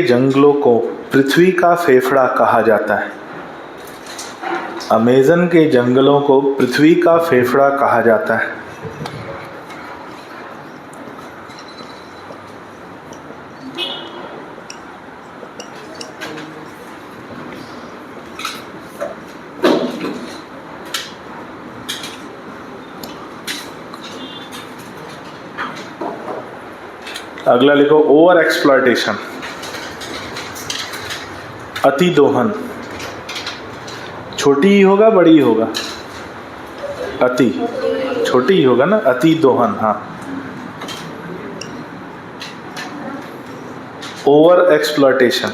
जंगलों को पृथ्वी का फेफड़ा कहा जाता है। अमेज़न के जंगलों को पृथ्वी का फेफड़ा कहा जाता है। अगला लिखो, ओवर एक्सप्लॉयटेशन, अति दोहन। छोटी ही होगा बड़ी ही होगा? अति, छोटी ही होगा ना, अति दोहन। हाँ, ओवर एक्सप्लॉयटेशन।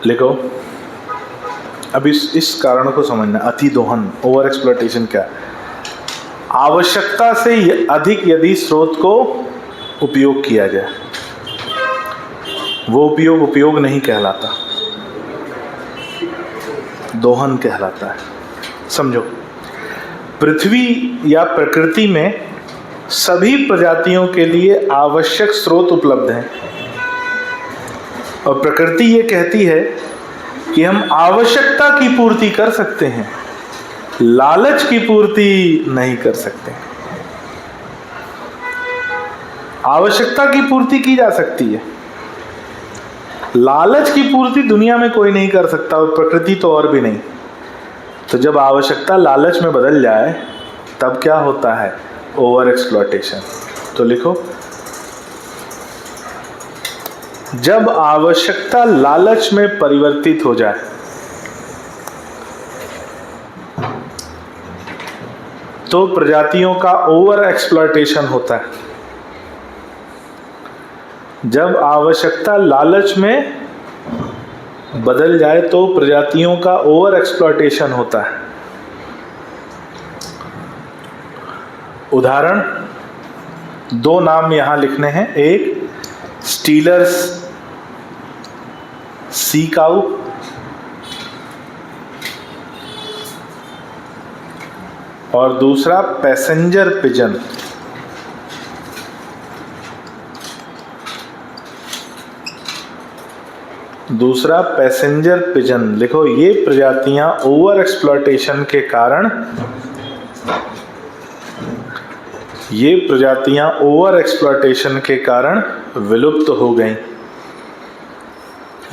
लिखो, अब इस कारण को समझना। अति दोहन, ओवर एक्सप्लॉयटेशन क्या है? आवश्यकता से अधिक यदि स्रोत को उपयोग किया जाए, वो उपयोग नहीं कहलाता, दोहन कहलाता है। समझो, पृथ्वी या प्रकृति में सभी प्रजातियों के लिए आवश्यक स्रोत उपलब्ध हैं। और प्रकृति ये कहती है कि हम आवश्यकता की पूर्ति कर सकते हैं, लालच की पूर्ति नहीं कर सकते। आवश्यकता की पूर्ति की जा सकती है, लालच की पूर्ति दुनिया में कोई नहीं कर सकता, और प्रकृति तो और भी नहीं। तो जब आवश्यकता लालच में बदल जाए तब क्या होता है? Over exploitation. तो लिखो, जब आवश्यकता लालच में परिवर्तित हो जाए तो प्रजातियों का ओवर एक्सप्लॉयटेशन होता है। जब आवश्यकता लालच में बदल जाए तो प्रजातियों का ओवर एक्सप्लॉयटेशन होता है। उदाहरण, दो नाम यहां लिखने हैं। एक स्टीलर्स सी काऊ और दूसरा पैसेंजर पिजन। दूसरा पैसेंजर पिजन। लिखो, ये प्रजातियां ओवर एक्सप्लॉयटेशन के कारण, ये प्रजातियां ओवर एक्सप्लॉयटेशन के कारण विलुप्त हो गईं।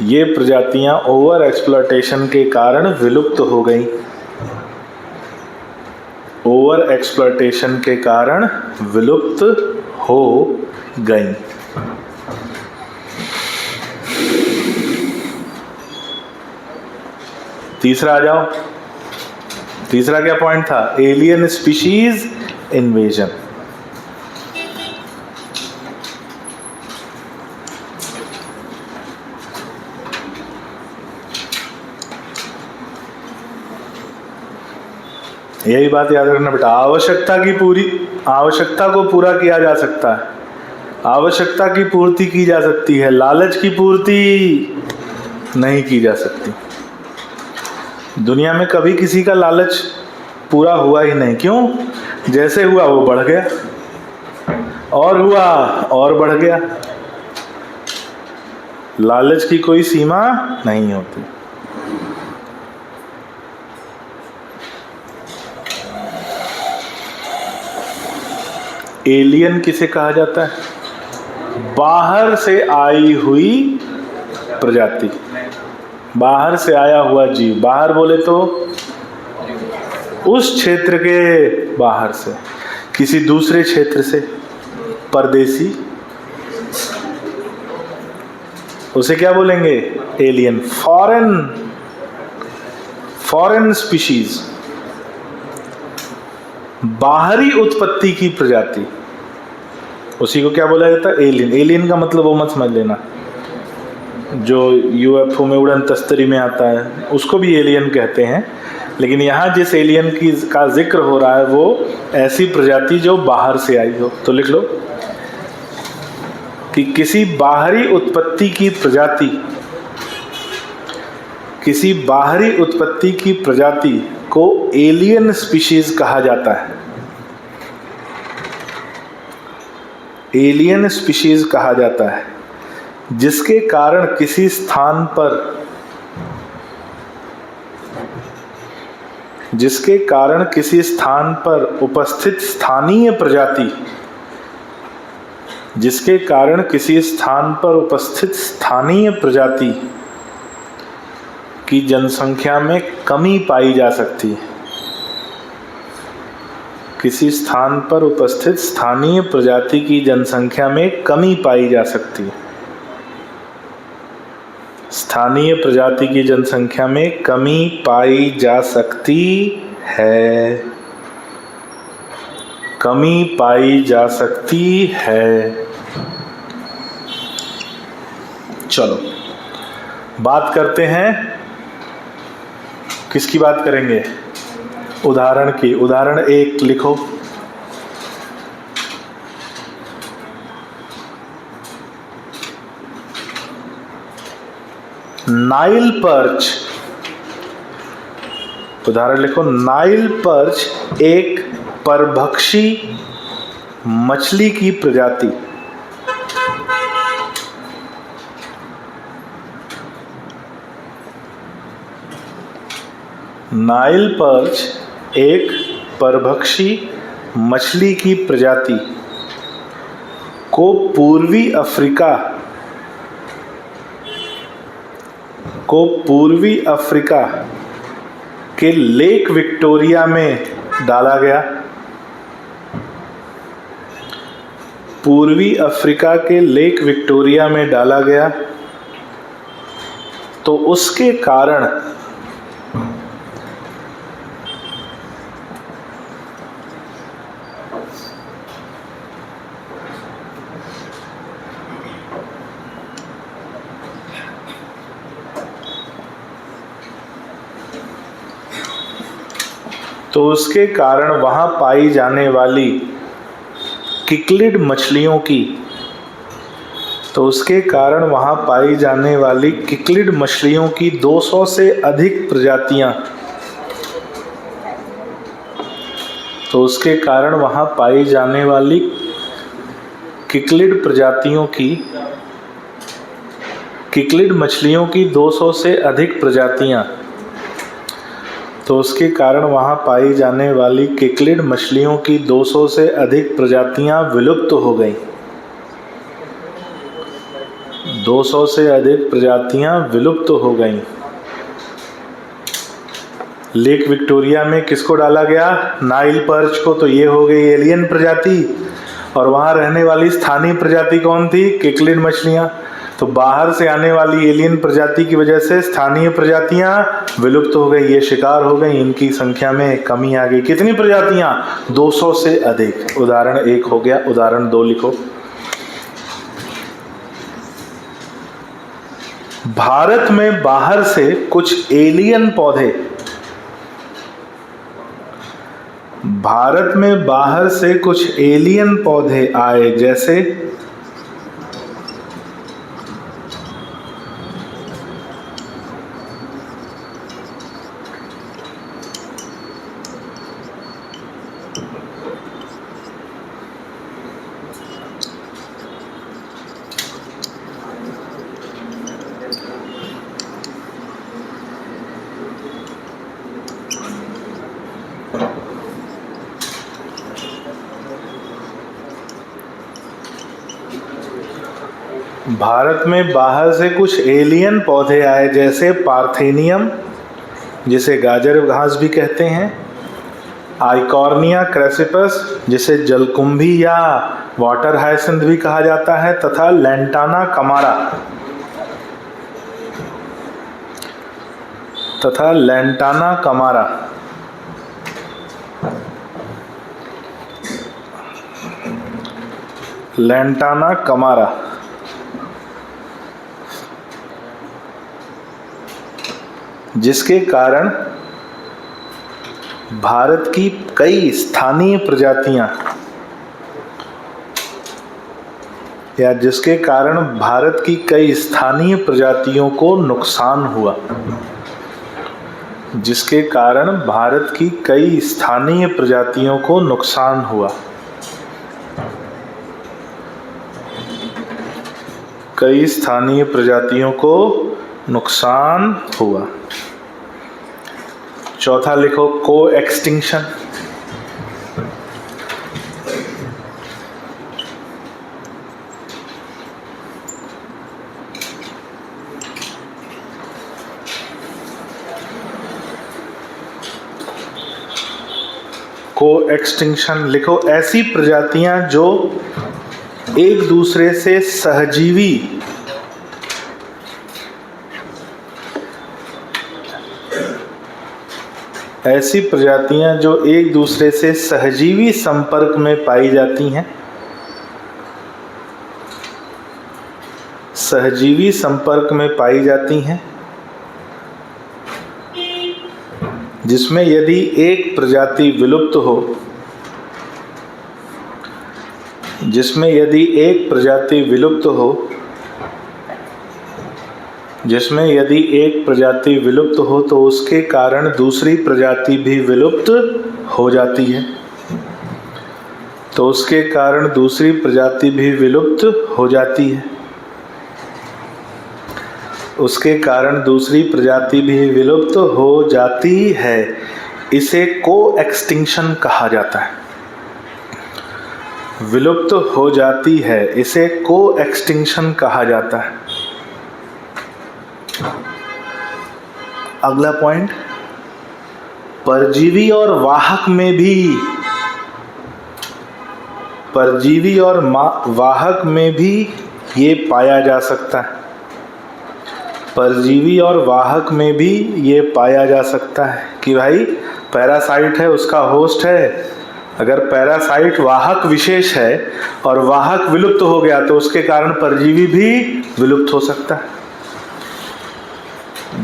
ये प्रजातियां ओवर एक्सप्लॉयटेशन के कारण विलुप्त हो गईं। ओवर एक्सप्लॉयटेशन के कारण विलुप्त हो गईं। तीसरा आ जाओ। तीसरा क्या पॉइंट था? Alien species invasion. यही बात याद रखना बेटा। आवश्यकता को पूरा किया जा सकता है, आवश्यकता की पूर्ति की जा सकती है, लालच की पूर्ति नहीं की जा सकती। दुनिया में कभी किसी का लालच पूरा हुआ ही नहीं। क्यों? जैसे हुआ वो बढ़ गया, और हुआ और बढ़ गया। लालच की कोई सीमा नहीं होती। एलियन किसे कहा जाता है? बाहर से आई हुई प्रजाति, बाहर से आया हुआ जीव। बाहर बोले तो उस क्षेत्र के बाहर से, किसी दूसरे क्षेत्र से, परदेसी, उसे क्या बोलेंगे? एलियन। फॉरेन स्पीशीज, बाहरी उत्पत्ति की प्रजाति, उसी को क्या बोला जाता है? एलियन। एलियन का मतलब वो मत समझ लेना जो यूएफओ में, उड़न तस्तरी में आता है, उसको भी एलियन कहते हैं। लेकिन यहाँ जिस एलियन का जिक्र हो रहा है वो ऐसी प्रजाति जो बाहर से आई हो। तो लिख लो कि किसी बाहरी उत्पत्ति की प्रजाति, किसी बाहरी उत्पत्ति की प्रजाति को एलियन स्पीशीज कहा जाता है। एलियन स्पीशीज कहा जाता है जिसके कारण किसी स्थान पर, जिसके कारण किसी स्थान पर उपस्थित स्थानीय प्रजाति, जिसके कारण किसी स्थान पर उपस्थित स्थानीय प्रजाति की जनसंख्या में कमी पाई जा सकती है। किसी स्थान पर उपस्थित स्थानीय प्रजाति की जनसंख्या में कमी पाई जा सकती है। स्थानीय प्रजाति की जनसंख्या में कमी पाई जा सकती है, कमी पाई जा सकती है। चलो बात करते हैं, किसकी बात करेंगे? उदाहरण की। उदाहरण एक लिखो। Nile perch. उदाहरण लिखो, नाइल पर्च एक परभक्षी मछली की प्रजाति। नाइल पर्च एक परभक्षी मछली की प्रजाति को पूर्वी अफ्रीका के लेक विक्टोरिया में डाला गया। पूर्वी अफ्रीका के लेक विक्टोरिया में डाला गया तो उसके कारण वहां पाई जाने वाली किक्लिड मछलियों की 200 से अधिक प्रजातियां तो उसके कारण वहां पाई जाने वाली किक्लिड मछलियों की 200 से अधिक प्रजातियां विलुप्त हो गईं। 200 से अधिक प्रजातियां विलुप्त हो गईं। लेक विक्टोरिया में किसको डाला गया? नाइल पर्च को। तो ये हो गई एलियन प्रजाति, और वहां रहने वाली स्थानीय प्रजाति कौन थी? किक्लिड मछलियां। तो बाहर से आने वाली एलियन प्रजाति की वजह से स्थानीय प्रजातियां विलुप्त हो गई, ये शिकार हो गई, इनकी संख्या में कमी आ गई। कितनी प्रजातियां? 200 से अधिक। उदाहरण 1 हो गया। उदाहरण 2 लिखो। भारत में बाहर से कुछ एलियन पौधे आए, जैसे पार्थेनियम, जिसे गाजर घास भी कहते हैं, आइकॉर्निया क्रेसिपस, जिसे जलकुंभी या वाटर हायसिंथ भी कहा जाता है, तथा लैंटाना कमारा। जिसके कारण भारत की कई स्थानीय प्रजातियां को नुकसान हुआ। चौथा लिखो, को एक्सटिंक्शन। को एक्सटिंक्शन लिखो, ऐसी प्रजातियां जो एक दूसरे से सहजीवी संपर्क में पाई जाती हैं, जिसमें यदि एक प्रजाति विलुप्त हो तो उसके कारण दूसरी प्रजाति भी विलुप्त हो जाती है। उसके कारण दूसरी प्रजाति भी विलुप्त हो जाती है। इसे को एक्सटिंक्शन कहा जाता है। विलुप्त हो जाती है, इसे को एक्सटिंक्शन कहा जाता है। अगला पॉइंट, परजीवी और वाहक में भी, परजीवी और वाहक में भी ये पाया जा सकता है। परजीवी और वाहक में भी ये पाया जा सकता है कि भाई पैरासाइट है, उसका होस्ट है, अगर पैरासाइट वाहक विशेष है और वाहक विलुप्त हो गया तो उसके कारण परजीवी भी विलुप्त हो सकता है।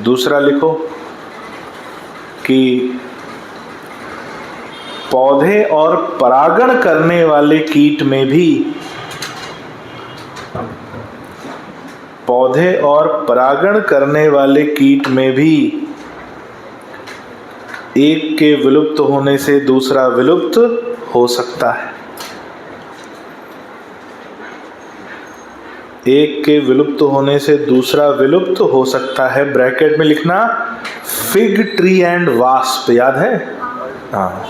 दूसरा लिखो कि पौधे और परागण करने वाले कीट में भी, पौधे और परागण करने वाले कीट में भी एक के विलुप्त होने से दूसरा विलुप्त हो सकता है। एक के विलुप्त होने से दूसरा विलुप्त हो सकता है। ब्रैकेट में लिखना फिग ट्री एंड वास्प, याद है? हाँ,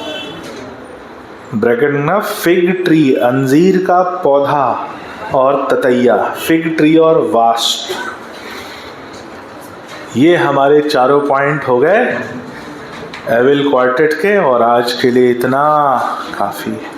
ब्रैकेट में ना फिग ट्री अंजीर का पौधा और ततैया, फिग ट्री और वास्प। ये हमारे चारों पॉइंट हो गए एविल क्वार्टेट के, और आज के लिए इतना काफ़ी है।